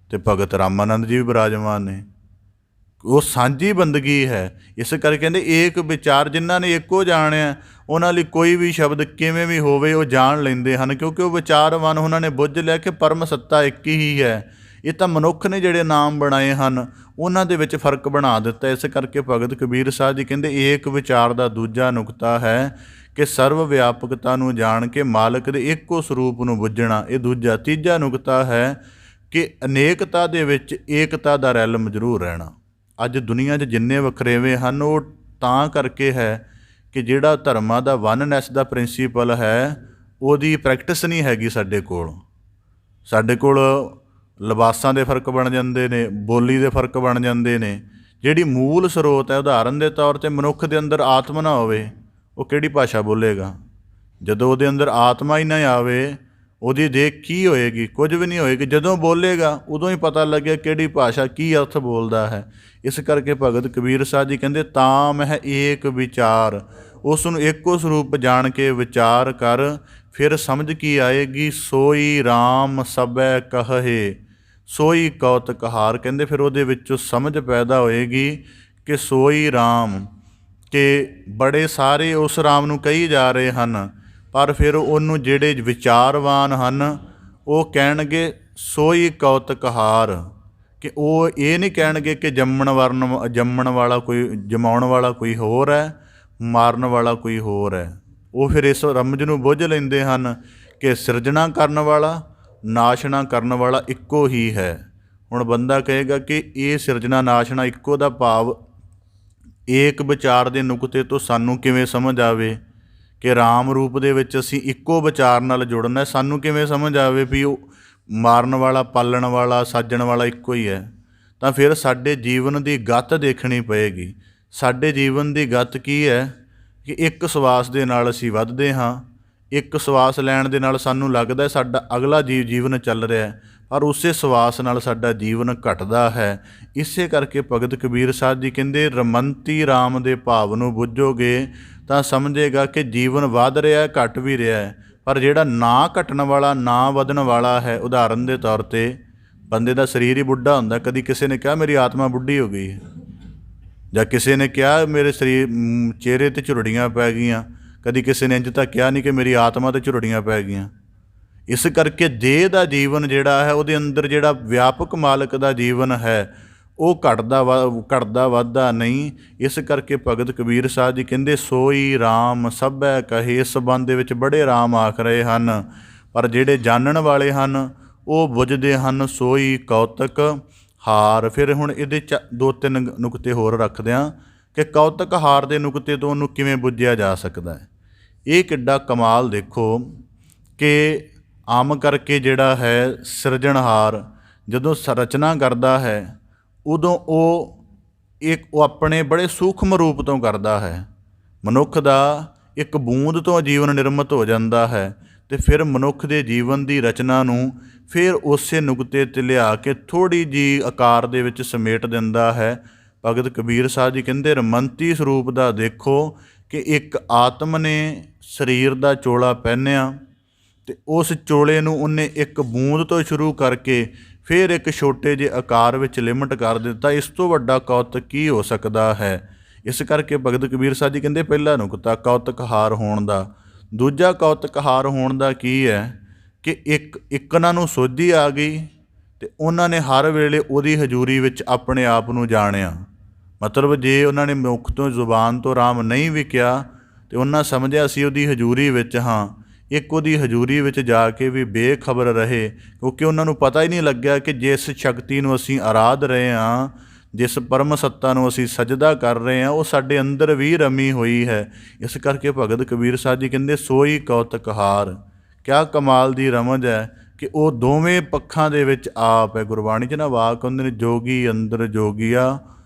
ਅਤੇ ਭਗਤ ਰਾਮਾਨੰਦ ਜੀ ਵੀ ਵਿਰਾਜਮਾਨ ਨੇ। ਉਹ ਸਾਂਝੀ ਬੰਦਗੀ ਹੈ। ਇਸ ਕਰਕੇ ਕਹਿੰਦੇ ਏਕ ਵਿਚਾਰ। ਜਿਨ੍ਹਾਂ ਨੇ ਇੱਕੋ ਜਾਣਿਆ, ਉਹਨਾਂ ਲਈ ਕੋਈ ਵੀ ਸ਼ਬਦ ਕਿਵੇਂ ਵੀ ਹੋਵੇ ਉਹ ਜਾਣ ਲੈਂਦੇ ਹਨ, ਕਿਉਂਕਿ ਉਹ ਵਿਚਾਰਵਾਨ, ਉਹਨਾਂ ਨੇ ਬੁੱਝ ਲਿਆ ਕਿ ਪਰਮ ਸੱਤਾ ਇੱਕ ਹੀ ਹੈ। ਇਹ ਤਾਂ ਮਨੁੱਖ ਨੇ ਜਿਹੜੇ ਨਾਮ ਬਣਾਏ ਹਨ, ਉਹਨਾਂ ਦੇ ਵਿੱਚ ਫਰਕ ਬਣਾ ਦਿੱਤਾ। ਇਸ ਕਰਕੇ ਭਗਤ ਕਬੀਰ ਸਾਹਿਬ ਜੀ ਕਹਿੰਦੇ ਏਕ ਵਿਚਾਰ ਦਾ ਦੂਜਾ ਨੁਕਤਾ ਹੈ ਕਿ ਸਰਵ ਵਿਆਪਕਤਾ ਨੂੰ ਜਾਣ ਕੇ ਮਾਲਕ ਦੇ ਇੱਕੋ ਸਰੂਪ ਨੂੰ ਬੁੱਝਣਾ, ਇਹ ਦੂਜਾ। ਤੀਜਾ ਨੁਕਤਾ ਹੈ ਕਿ ਅਨੇਕਤਾ ਦੇ ਵਿੱਚ ਏਕਤਾ ਦਾ ਰੈਲਮ ਜ਼ਰੂਰ ਰਹਿਣਾ। ਅੱਜ ਦੁਨੀਆ 'ਚ ਜਿੰਨੇ ਵਖਰੇਵੇਂ ਹਨ, ਉਹ ਤਾਂ ਕਰਕੇ ਹੈ ਕਿ ਜਿਹੜਾ ਧਰਮਾਂ ਦਾ ਵਨਨੈਸ ਦਾ ਪ੍ਰਿੰਸੀਪਲ ਹੈ, ਉਹਦੀ ਪ੍ਰੈਕਟਿਸ ਨਹੀਂ ਹੈਗੀ ਸਾਡੇ ਕੋਲ। ਸਾਡੇ ਕੋਲ ਲਿਬਾਸਾਂ ਦੇ ਫਰਕ ਬਣ ਜਾਂਦੇ ਨੇ, ਬੋਲੀ ਦੇ ਫਰਕ ਬਣ ਜਾਂਦੇ ਨੇ। ਜਿਹੜੀ ਮੂਲ ਸਰੋਤ ਹੈ, ਉਦਾਹਰਨ ਦੇ ਤੌਰ 'ਤੇ ਮਨੁੱਖ ਦੇ ਅੰਦਰ ਆਤਮਾ ਨਾ ਹੋਵੇ, ਉਹ ਕਿਹੜੀ ਭਾਸ਼ਾ ਬੋਲੇਗਾ? ਜਦੋਂ ਉਹਦੇ ਅੰਦਰ ਆਤਮਾ ਹੀ ਨਾ ਆਵੇ, ਉਹਦੀ ਦੇਖ ਕੀ ਹੋਏਗੀ? ਕੁਝ ਵੀ ਨਹੀਂ ਹੋਏਗੀ। ਜਦੋਂ ਬੋਲੇਗਾ ਉਦੋਂ ਹੀ ਪਤਾ ਲੱਗਿਆ ਕਿਹੜੀ ਭਾਸ਼ਾ ਕੀ ਅਰਥ ਬੋਲਦਾ ਹੈ। ਇਸ ਕਰਕੇ ਭਗਤ ਕਬੀਰ ਸਾਹਿਬ ਜੀ ਕਹਿੰਦੇ, ਤਾਂ ਮਹਿ ਏਕ ਵਿਚਾਰ। ਉਸ ਨੂੰ ਇੱਕੋ ਸਰੂਪ ਜਾਣ ਕੇ ਵਿਚਾਰ ਕਰ, ਫਿਰ ਸਮਝ ਕੀ ਆਏਗੀ? ਸੋਈ ਰਾਮ ਸਭੈ ਕਹੇ, ਸੋਈ ਕੌਤਕ ਹਾਰ। ਕਹਿੰਦੇ ਫਿਰ ਉਹਦੇ ਵਿੱਚੋਂ ਸਮਝ ਪੈਦਾ ਹੋਏਗੀ ਕਿ ਸੋਈ ਰਾਮ, ਕਿ ਬੜੇ ਸਾਰੇ ਉਸ ਰਾਮ ਨੂੰ ਕਹੀ ਜਾ ਰਹੇ ਹਨ, ਪਰ ਫਿਰ ਉਹਨੂੰ ਜਿਹੜੇ ਵਿਚਾਰਵਾਨ ਹਨ ਉਹ ਕਹਿਣਗੇ ਸੋਈ ਕੌਤਕ ਹਾਰ, ਕਿ ਉਹ ਇਹ ਨਹੀਂ ਕਹਿਣਗੇ ਕਿ ਜੰਮਣ ਵਾਲਾ ਕੋਈ, ਜਮਾਉਣ ਵਾਲਾ ਕੋਈ ਹੋਰ ਹੈ, ਮਾਰਨ ਵਾਲਾ ਕੋਈ ਹੋਰ ਹੈ। ਉਹ ਫਿਰ ਇਸ ਰਮਜ ਨੂੰ ਬੁੱਝ ਲੈਂਦੇ ਹਨ ਕਿ ਸਿਰਜਣਾ ਕਰਨ ਵਾਲਾ, ਨਾਸ਼ਣਾ ਕਰਨ ਵਾਲਾ ਇੱਕੋ ਹੀ ਹੈ। ਹੁਣ ਬੰਦਾ ਕਹੇਗਾ ਕਿ ਇਹ ਸਿਰਜਣਾ ਨਾਸ਼ਣਾ ਇੱਕੋ ਦਾ ਭਾਵ ਏਕ ਵਿਚਾਰ ਦੇ ਨੁਕਤੇ ਤੋਂ ਸਾਨੂੰ ਕਿਵੇਂ ਸਮਝ ਆਵੇ ਕਿ ਰਾਮ ਰੂਪ ਦੇ ਵਿੱਚ ਅਸੀਂ ਇੱਕੋ ਵਿਚਾਰ ਨਾਲ ਜੁੜਨਾ? ਸਾਨੂੰ ਕਿਵੇਂ ਸਮਝ ਆਵੇ ਵੀ ਉਹ ਮਾਰਨ ਵਾਲਾ, ਪਾਲਣ ਵਾਲਾ, ਸਾਜਣ ਵਾਲਾ ਇੱਕੋ ਹੀ ਹੈ? ਤਾਂ ਫਿਰ ਸਾਡੇ ਜੀਵਨ ਦੀ ਗਤ ਦੇਖਣੀ ਪਏਗੀ। ਸਾਡੇ ਜੀਵਨ ਦੀ ਗਤ ਕੀ ਹੈ ਕਿ ਇੱਕ ਸਵਾਸ ਦੇ ਨਾਲ ਅਸੀਂ ਵੱਧਦੇ ਹਾਂ, ਇੱਕ ਸਵਾਸ ਲੈਣ ਦੇ ਨਾਲ ਸਾਨੂੰ ਲੱਗਦਾ ਸਾਡਾ ਅਗਲਾ ਜੀਵਨ ਚੱਲ ਰਿਹਾ, ਪਰ ਉਸੇ ਸਵਾਸ ਨਾਲ ਸਾਡਾ ਜੀਵਨ ਘਟਦਾ ਹੈ। ਇਸੇ ਕਰਕੇ ਭਗਤ ਕਬੀਰ ਸਾਹਿਬ ਜੀ ਕਹਿੰਦੇ, ਰਮੰਤੀ ਰਾਮ ਦੇ ਭਾਵ ਨੂੰ ਬੁੱਝੋਗੇ ਤਾਂ ਸਮਝੇਗਾ ਕਿ ਜੀਵਨ ਵੱਧ ਰਿਹਾ, ਘਟ ਵੀ ਰਿਹਾ ਹੈ। ਪਰ ਜਿਹੜਾ ਨਾ ਘਟਣ ਵਾਲਾ, ਨਾ ਵਧਣ ਵਾਲਾ ਹੈ, ਉਦਾਹਰਨ ਦੇ ਤੌਰ 'ਤੇ ਬੰਦੇ ਦਾ ਸਰੀਰ ਹੀ ਬੁੱਢਾ ਹੁੰਦਾ। ਕਦੀ ਕਿਸੇ ਨੇ ਕਿਹਾ ਮੇਰੀ ਆਤਮਾ ਬੁੱਢੀ ਹੋ ਗਈ ਹੈ, ਜਾਂ ਕਿਸੇ ਨੇ ਕਿਹਾ ਮੇਰੇ ਚਿਹਰੇ 'ਤੇ ਝੁਰੜੀਆਂ ਪੈ ਗਈਆਂ। ਕਦੀ ਕਿਸੇ ਨੇ ਇੰਝ ਤਾਂ ਕਿਹਾ ਨਹੀਂ ਕਿ ਮੇਰੀ ਆਤਮਾ 'ਤੇ ਝੁਰੜੀਆਂ ਪੈ ਗਈਆਂ। ਇਸ ਕਰਕੇ ਦੇਹ ਦਾ ਜੀਵਨ ਜਿਹੜਾ ਹੈ, ਉਹਦੇ ਅੰਦਰ ਜਿਹੜਾ ਵਿਆਪਕ ਮਾਲਕ ਦਾ ਜੀਵਨ ਹੈ, ਉਹ ਘਟਦਾ ਵੱਧਦਾ ਨਹੀਂ। ਇਸ ਕਰਕੇ ਭਗਤ ਕਬੀਰ ਸਾਹਿਬ ਜੀ ਕਹਿੰਦੇ, ਸੋਈ ਰਾਮ ਸਭੈ ਕਹੇ। ਇਸ ਸੰਬੰਧ ਦੇ ਵਿੱਚ ਬੜੇ ਰਾਮ ਆਖ ਰਹੇ ਹਨ, ਪਰ ਜਿਹੜੇ ਜਾਣਨ ਵਾਲੇ ਹਨ ਉਹ ਬੁੱਝਦੇ ਹਨ ਸੋਈ ਕੌਤਕ ਹਾਰ। ਫਿਰ ਹੁਣ ਇਹਦੇ 'ਚ ਦੋ ਤਿੰਨ ਨੁਕਤੇ ਹੋਰ ਰੱਖਦੇ ਹਾਂ ਕਿ ਕੌਤਕ ਹਾਰ ਦੇ ਨੁਕਤੇ ਤੋਂ ਉਹਨੂੰ ਕਿਵੇਂ ਬੁੱਝਿਆ ਜਾ ਸਕਦਾ ਹੈ। ਇਹ ਕਿੱਡਾ ਕਮਾਲ ਦੇਖੋ ਕਿ ਆਮ ਕਰਕੇ ਜਿਹੜਾ ਹੈ ਸਿਰਜਣਹਾਰ ਜਦੋਂ ਰਚਨਾ ਕਰਦਾ ਹੈ ਉਦੋਂ ਉਹ ਆਪਣੇ ਬੜੇ ਸੂਖਮ ਰੂਪ ਤੋਂ ਕਰਦਾ ਹੈ। ਮਨੁੱਖ ਦਾ ਇੱਕ ਬੂੰਦ ਤੋਂ ਜੀਵਨ ਨਿਰਮਿਤ ਹੋ ਜਾਂਦਾ ਹੈ ਅਤੇ ਫਿਰ ਮਨੁੱਖ ਦੇ ਜੀਵਨ ਦੀ ਰਚਨਾ ਨੂੰ ਫਿਰ ਉਸੇ ਨੁਕਤੇ 'ਤੇ ਲਿਆ ਕੇ ਥੋੜ੍ਹੀ ਜਿਹੀ ਆਕਾਰ ਦੇ ਵਿੱਚ ਸਮੇਟ ਦਿੰਦਾ ਹੈ। ਭਗਤ ਕਬੀਰ ਸਾਹਿਬ ਜੀ ਕਹਿੰਦੇ ਰਮੰਤੀ ਸਰੂਪ ਦਾ ਦੇਖੋ ਕਿ ਇੱਕ ਆਤਮ ਨੇ ਸਰੀਰ ਦਾ ਚੋਲਾ ਪਹਿਨਿਆ ਅਤੇ ਉਸ ਚੋਲੇ ਨੂੰ ਉਹਨੇ ਇੱਕ ਬੂੰਦ ਤੋਂ ਸ਼ੁਰੂ ਕਰਕੇ ਫਿਰ ਇੱਕ ਛੋਟੇ ਜਿਹੇ ਆਕਾਰ ਵਿੱਚ ਲਿਮਟ ਕਰ ਦਿੱਤਾ। ਇਸ ਤੋਂ ਵੱਡਾ ਕੌਤਕ ਕੀ ਹੋ ਸਕਦਾ ਹੈ। ਇਸ ਕਰਕੇ ਭਗਤ ਕਬੀਰ ਸਾਹਿਬ ਜੀ ਕਹਿੰਦੇ ਪਹਿਲਾ ਨੁਕਤਾ ਕੌਤਕ ਹਾਰ ਹੋਣ ਦਾ। ਦੂਜਾ ਕੌਤਕ ਹਾਰ ਹੋਣ ਦਾ ਕੀ ਹੈ ਕਿ ਇੱਕਨਾਂ ਨੂੰ ਸੋਝੀ ਆ ਗਈ ਅਤੇ ਉਹਨਾਂ ਨੇ ਹਰ ਵੇਲੇ ਉਹਦੀ ਹਜ਼ੂਰੀ ਵਿੱਚ ਆਪਣੇ ਆਪ ਨੂੰ ਜਾਣਿਆ। ਮਤਲਬ ਜੇ ਉਹਨਾਂ ਨੇ ਮੁੱਖ ਤੋਂ ਜ਼ੁਬਾਨ ਤੋਂ ਰਾਮ ਨਹੀਂ ਵੀ ਕਿਹਾ ਅਤੇ ਉਹਨਾਂ ਸਮਝਿਆ ਅਸੀਂ ਉਹਦੀ ਹਜ਼ੂਰੀ ਵਿੱਚ ਹਾਂ। ਇੱਕ ਉਹਦੀ ਹਜ਼ੂਰੀ ਵਿੱਚ ਜਾ ਕੇ ਵੀ ਬੇਖਬਰ ਰਹੇ, ਕਿਉਂਕਿ ਉਹਨਾਂ ਨੂੰ ਪਤਾ ਹੀ ਨਹੀਂ ਲੱਗਿਆ ਕਿ ਜਿਸ ਸ਼ਕਤੀ ਨੂੰ ਅਸੀਂ ਆਰਾਧ ਰਹੇ ਹਾਂ, ਜਿਸ ਪਰਮ ਸੱਤਾ ਨੂੰ ਅਸੀਂ ਸਜਦਾ ਕਰ ਰਹੇ ਹਾਂ, ਉਹ ਸਾਡੇ ਅੰਦਰ ਵੀ ਰਮੀ ਹੋਈ ਹੈ। ਇਸ ਕਰਕੇ ਭਗਤ ਕਬੀਰ ਸਾਹਿਬ ਜੀ ਕਹਿੰਦੇ ਸੋਈ ਕੌਤਕ ਹਾਰ। ਕਿਆ ਕਮਾਲ ਦੀ ਰਮਜ ਹੈ ਕਿ ਉਹ ਦੋਵੇਂ ਪੱਖਾਂ ਦੇ ਵਿੱਚ ਆਪ ਹੈ। ਗੁਰਬਾਣੀ 'ਚ ਨਾ ਵਾਕ ਹੁੰਦੇ ਨੇ, ਜੋਗੀ ਅੰਦਰ ਜੋਗੀਆ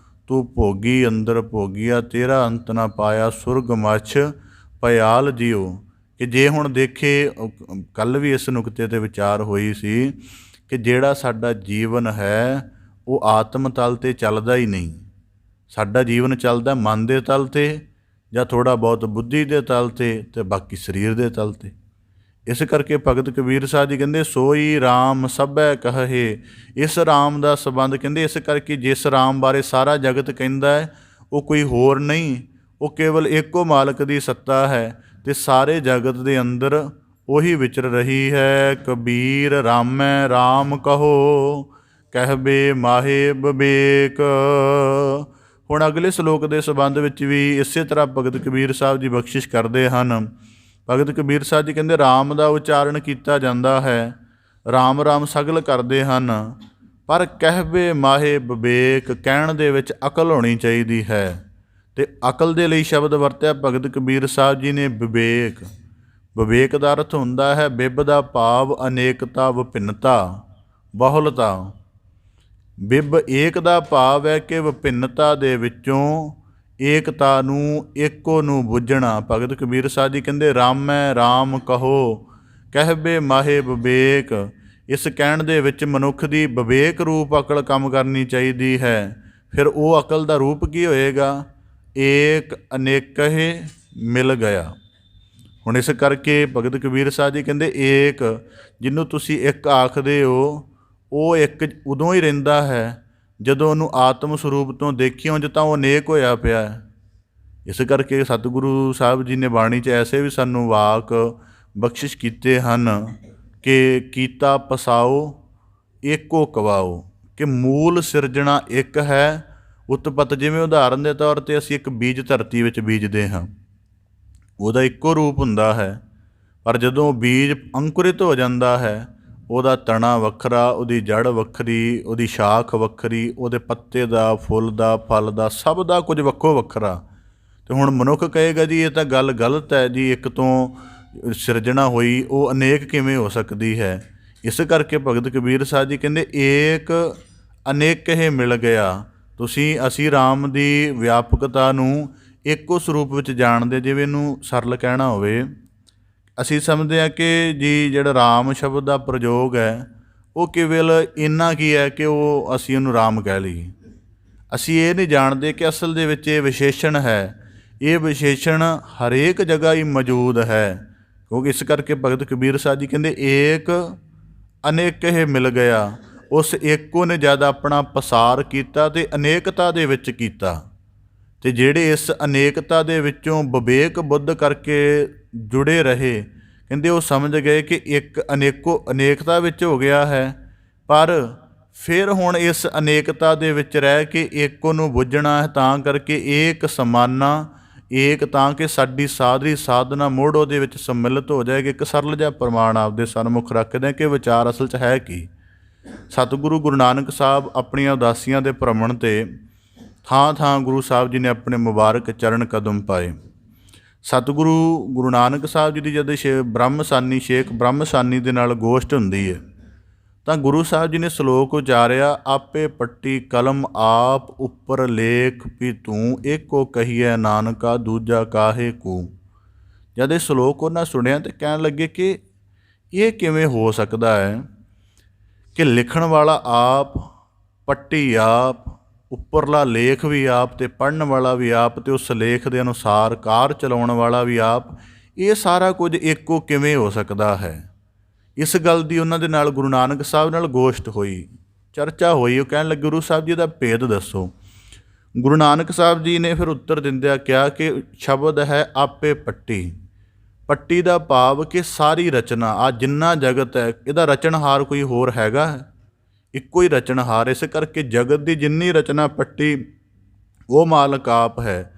ਤੂੰ ਭੋਗੀ ਅੰਦਰ ਭੋਗੀਆ, ਤੇਰਾ ਅੰਤ ਨਾ ਪਾਇਆ ਸੁਰਗ ਮਛ ਭਿਆਲ ਜੀਓ। ਕਿ ਜੇ ਹੁਣ ਦੇਖੇ, ਕੱਲ੍ਹ ਵੀ ਇਸ ਨੁਕਤੇ 'ਤੇ ਵਿਚਾਰ ਹੋਈ ਸੀ ਕਿ ਜਿਹੜਾ ਸਾਡਾ ਜੀਵਨ ਹੈ ਉਹ ਆਤਮ ਤਲ 'ਤੇ ਚੱਲਦਾ ਹੀ ਨਹੀਂ। ਸਾਡਾ ਜੀਵਨ ਚੱਲਦਾ ਮਨ ਦੇ ਤਲ 'ਤੇ ਜਾਂ ਥੋੜ੍ਹਾ ਬਹੁਤ ਬੁੱਧੀ ਦੇ ਤਲ 'ਤੇ ਅਤੇ ਬਾਕੀ ਸਰੀਰ ਦੇ ਤਲ 'ਤੇ। ਇਸ ਕਰਕੇ ਭਗਤ ਕਬੀਰ ਸਾਹਿਬ ਜੀ ਕਹਿੰਦੇ ਸੋਈ ਰਾਮ ਸਭੈ ਕਹੇ। ਇਸ ਰਾਮ ਦਾ ਸੰਬੰਧ ਕਹਿੰਦੇ ਇਸ ਕਰਕੇ ਜਿਸ ਰਾਮ ਬਾਰੇ ਸਾਰਾ ਜਗਤ ਕਹਿੰਦਾ ਹੈ ਉਹ ਕੋਈ ਹੋਰ ਨਹੀਂ, ਉਹ ਕੇਵਲ ਇੱਕੋ ਮਾਲਕ ਦੀ ਸੱਤਾ ਹੈ ਅਤੇ ਸਾਰੇ ਜਗਤ ਦੇ ਅੰਦਰ ਉਹੀ ਵਿਚਰ ਰਹੀ ਹੈ। ਕਬੀਰ ਰਾਮੈ ਰਾਮ ਕਹੋ ਕਹਿਬੇ ਮਾਹੇ ਵਿਵੇਕ। ਹੁਣ ਅਗਲੇ ਸਲੋਕ ਦੇ ਸੰਬੰਧ ਵਿੱਚ ਵੀ ਇਸੇ ਤਰ੍ਹਾਂ ਭਗਤ ਕਬੀਰ ਸਾਹਿਬ ਜੀ ਬਖਸ਼ਿਸ਼ ਕਰਦੇ ਹਨ। ਭਗਤ ਕਬੀਰ ਸਾਹਿਬ ਜੀ ਕਹਿੰਦੇ ਰਾਮ ਦਾ ਉਚਾਰਨ ਕੀਤਾ ਜਾਂਦਾ ਹੈ, ਰਾਮ ਰਾਮ ਸਗਲ ਕਰਦੇ ਹਨ, ਪਰ ਕਹਿਬੇ ਮਾਹੇ ਵਿਵੇਕ, ਕਹਿਣ ਦੇ ਵਿੱਚ ਅਕਲ ਹੋਣੀ ਚਾਹੀਦੀ ਹੈ। ਅਤੇ ਅਕਲ ਦੇ ਲਈ ਸ਼ਬਦ ਵਰਤਿਆ ਭਗਤ ਕਬੀਰ ਸਾਹਿਬ ਜੀ ਨੇ ਵਿਵੇਕ। ਵਿਵੇਕ ਦਾ ਅਰਥ ਹੁੰਦਾ ਹੈ ਬਿਬ ਦਾ ਭਾਵ ਅਨੇਕਤਾ, ਵਿਭਿੰਨਤਾ, ਬਹੁਲਤਾ। ਬਿਬ ਏਕ ਦਾ ਭਾਵ ਹੈ ਕਿ ਵਿਭਿੰਨਤਾ ਦੇ ਵਿੱਚੋਂ ਏਕਤਾ ਨੂੰ, ਇੱਕੋ ਨੂੰ ਬੁੱਝਣਾ। ਭਗਤ ਕਬੀਰ ਸਾਹਿਬ ਜੀ ਕਹਿੰਦੇ ਰਾਮੈ ਰਾਮ ਕਹੋ ਕਹਿਬੇ ਮਾਹੇ ਵਿਵੇਕ। ਇਸ ਕਹਿਣ ਦੇ ਵਿੱਚ ਮਨੁੱਖ ਦੀ ਵਿਵੇਕ ਰੂਪ ਅਕਲ ਕੰਮ ਕਰਨੀ ਚਾਹੀਦੀ ਹੈ। ਫਿਰ ਉਹ ਅਕਲ ਦਾ ਰੂਪ ਕੀ ਹੋਏਗਾ? ਏਕ ਅਨੇਕਹਿ ਮਿਲ ਗਿਆ। ਹੁਣ ਇਸ ਕਰਕੇ ਭਗਤ ਕਬੀਰ ਸਾਹਿਬ ਜੀ ਕਹਿੰਦੇ ਏਕ ਜਿਹਨੂੰ ਤੁਸੀਂ ਇੱਕ ਆਖਦੇ ਹੋ ਉਹ ਇੱਕ ਉਦੋਂ ਹੀ ਰਹਿੰਦਾ ਹੈ ਜਦੋਂ ਉਹਨੂੰ ਆਤਮ ਸਰੂਪ ਤੋਂ ਦੇਖੀ, ਉਂਝ ਤਾਂ ਉਹ ਅਨੇਕ ਹੋਇਆ ਪਿਆ ਹੈ। ਇਸ ਕਰਕੇ ਸਤਿਗੁਰੂ ਸਾਹਿਬ ਜੀ ਨੇ ਬਾਣੀ 'ਚ ਐਸੇ ਵੀ ਸਾਨੂੰ ਵਾਕ ਬਖਸ਼ਿਸ਼ ਕੀਤੇ ਹਨ ਕਿ ਕੀਤਾ ਪਸਾਓ ਏਕੋ ਕਵਾਓ, ਕਿ ਮੂਲ ਸਿਰਜਣਾ ਇੱਕ ਹੈ। ਉਤਪਤ ਜਿਵੇਂ ਉਦਾਹਰਨ ਦੇ ਤੌਰ 'ਤੇ ਅਸੀਂ ਇੱਕ ਬੀਜ ਧਰਤੀ ਵਿੱਚ ਬੀਜਦੇ ਹਾਂ, ਉਹਦਾ ਇੱਕੋ ਰੂਪ ਹੁੰਦਾ ਹੈ, ਪਰ ਜਦੋਂ ਬੀਜ ਅੰਕੁਰਿਤ ਹੋ ਜਾਂਦਾ ਹੈ ਉਹਦਾ ਤਣਾ ਵੱਖਰਾ, ਉਹਦੀ ਜੜ੍ਹ ਵੱਖਰੀ, ਉਹਦੀ ਸ਼ਾਖ ਵੱਖਰੀ, ਉਹਦੇ ਪੱਤੇ ਦਾ, ਫੁੱਲ ਦਾ, ਫਲ ਦਾ, ਸਭ ਦਾ ਕੁਝ ਵੱਖੋ ਵੱਖਰਾ। ਅਤੇ ਹੁਣ ਮਨੁੱਖ ਕਹੇਗਾ ਜੀ ਇਹ ਤਾਂ ਗੱਲ ਗਲਤ ਹੈ ਜੀ, ਇੱਕ ਤੋਂ ਸਿਰਜਣਾ ਹੋਈ ਉਹ ਅਨੇਕ ਕਿਵੇਂ ਹੋ ਸਕਦੀ ਹੈ। ਇਸ ਕਰਕੇ ਭਗਤ ਕਬੀਰ ਸਾਹਿਬ ਜੀ ਕਹਿੰਦੇ ਏਕ ਅਨੇਕਹਿ ਮਿਲ ਗਿਆ। ਅਸੀਂ ਰਾਮ ਦੀ ਵਿਆਪਕਤਾ ਨੂੰ ਇੱਕੋ ਸਰੂਪ ਵਿੱਚ ਜਾਣਦੇ। ਜਿਵੇਂ ਇਹਨੂੰ ਸਰਲ ਕਹਿਣਾ ਹੋਵੇ, ਅਸੀਂ ਸਮਝਦੇ ਹਾਂ ਕਿ ਜੀ ਜਿਹੜਾ ਰਾਮ ਸ਼ਬਦ ਦਾ ਪ੍ਰਯੋਗ ਹੈ ਉਹ ਕੇਵਲ ਇੰਨਾ ਕੀ ਹੈ ਕਿ ਅਸੀਂ ਉਹਨੂੰ ਰਾਮ ਕਹਿ ਲਈਏ। ਅਸੀਂ ਇਹ ਨਹੀਂ ਜਾਣਦੇ ਕਿ ਅਸਲ ਦੇ ਵਿੱਚ ਇਹ ਵਿਸ਼ੇਸ਼ਣ ਹੈ। ਇਹ ਵਿਸ਼ੇਸ਼ਣ ਹਰੇਕ ਜਗ੍ਹਾ ਹੀ ਮੌਜੂਦ ਹੈ। ਕਿਉਂਕਿ ਇਸ ਕਰਕੇ ਭਗਤ ਕਬੀਰ ਸਾਹਿਬ ਜੀ ਕਹਿੰਦੇ ਏਕ ਅਨੇਕਹਿ ਮਿਲ ਗਿਆ। ਉਸ ਏਕੋ ਨੇ ਜਦ ਆਪਣਾ ਪਸਾਰ ਕੀਤਾ ਅਤੇ ਅਨੇਕਤਾ ਦੇ ਵਿੱਚ ਕੀਤਾ, ਅਤੇ ਜਿਹੜੇ ਇਸ ਅਨੇਕਤਾ ਦੇ ਵਿੱਚੋਂ ਵਿਵੇਕ ਬੁੱਧ ਕਰਕੇ ਜੁੜੇ ਰਹੇ, ਕਹਿੰਦੇ ਉਹ ਸਮਝ ਗਏ ਕਿ ਇੱਕ ਅਨੇਕਤਾ ਵਿੱਚ ਹੋ ਗਿਆ ਹੈ, ਪਰ ਫਿਰ ਹੁਣ ਇਸ ਅਨੇਕਤਾ ਦੇ ਵਿੱਚ ਰਹਿ ਕੇ ਏਕੋ ਨੂੰ ਬੁੱਝਣਾ ਹੈ। ਤਾਂ ਕਰਕੇ ਏਕ ਸਮਾਨਾ ਏਕ, ਤਾਂ ਕਿ ਸਾਡੀ ਸਾਧਰੀ ਸਾਧਨਾ ਮੁੜ ਉਹਦੇ ਵਿੱਚ ਸੰਮਿਲਿਤ ਹੋ ਜਾਏਗੀ। ਇੱਕ ਸਰਲ ਜਿਹਾ ਪ੍ਰਮਾਣ ਆਪਦੇ ਸਨਮੁਖ ਰੱਖਦੇ ਹਾਂ ਕਿ ਵਿਚਾਰ ਅਸਲ 'ਚ ਹੈ ਕੀ। ਸਤਿਗੁਰੂ ਗੁਰੂ ਨਾਨਕ ਸਾਹਿਬ ਆਪਣੀਆਂ ਉਦਾਸੀਆਂ ਦੇ ਭ੍ਰਮਣ 'ਤੇ ਥਾਂ ਥਾਂ ਗੁਰੂ ਸਾਹਿਬ ਜੀ ਨੇ ਆਪਣੇ ਮੁਬਾਰਕ ਚਰਨ ਕਦਮ ਪਾਏ। ਸਤਿਗੁਰੂ ਗੁਰੂ ਨਾਨਕ ਸਾਹਿਬ ਜੀ ਦੀ ਜਦ ਬ੍ਰਹਮਸਾਨੀ ਸ਼ੇਖ ਬ੍ਰਹਮਸਾਨੀ ਦੇ ਨਾਲ ਗੋਸ਼ਟ ਹੁੰਦੀ ਹੈ ਤਾਂ ਗੁਰੂ ਸਾਹਿਬ ਜੀ ਨੇ ਸ਼ਲੋਕ ਉਚਾਰਿਆ, ਆਪੇ ਪੱਟੀ ਕਲਮ ਆਪ ਉੱਪਰ ਲੇਖ ਵੀ ਤੂੰ, ਏਕੋ ਕਹੀਐ ਨਾਨਕਾ ਦੂਜਾ ਕਾਹੇ ਕੂ। ਜਦ ਇਹ ਸ਼ਲੋਕ ਉਹਨਾਂ ਸੁਣਿਆ ਤਾਂ ਕਹਿਣ ਲੱਗੇ ਕਿ ਇਹ ਕਿਵੇਂ ਹੋ ਸਕਦਾ ਹੈ ਕਿ ਲਿਖਣ ਵਾਲਾ ਆਪ, ਪੱਟੀ ਆਪ, ਉੱਪਰਲਾ ਲੇਖ ਵੀ ਆਪ ਅਤੇ ਪੜ੍ਹਨ ਵਾਲਾ ਵੀ ਆਪ ਅਤੇ ਉਸ ਲੇਖ ਦੇ ਅਨੁਸਾਰ ਕਾਰ ਚਲਾਉਣ ਵਾਲਾ ਵੀ ਆਪ, ਇਹ ਸਾਰਾ ਕੁਝ ਇੱਕੋ ਕਿਵੇਂ ਹੋ ਸਕਦਾ ਹੈ। ਇਸ ਗੱਲ ਦੀ ਉਹਨਾਂ ਦੇ ਨਾਲ ਗੁਰੂ ਨਾਨਕ ਸਾਹਿਬ ਨਾਲ ਗੋਸ਼ਟ ਹੋਈ, ਚਰਚਾ ਹੋਈ। ਉਹ ਕਹਿਣ ਲੱਗੇ, ਗੁਰੂ ਸਾਹਿਬ ਜੀ ਦਾ ਭੇਦ ਦੱਸੋ। ਗੁਰੂ ਨਾਨਕ ਸਾਹਿਬ ਜੀ ਨੇ ਫਿਰ ਉੱਤਰ ਦਿੰਦਿਆਂ ਕਿਹਾ ਕਿ ਸ਼ਬਦ ਹੈ ਆਪੇ ਪੱਟੀ। ਪੱਟੀ ਦਾ ਭਾਵ ਕਿ ਸਾਰੀ ਰਚਨਾ, ਆ ਜਿੰਨਾ ਜਗਤ ਹੈ ਇਹਦਾ ਰਚਨਹਾਰ ਕੋਈ ਹੋਰ ਹੈਗਾ ਹੈ? ਇੱਕੋ ਹੀ ਰਚਨਹਾਰ। ਇਸ ਕਰਕੇ ਜਗਤ ਦੀ ਜਿੰਨੀ ਰਚਨਾ ਪੱਟੀ ਉਹ ਮਾਲਕ ਆਪ ਹੈ।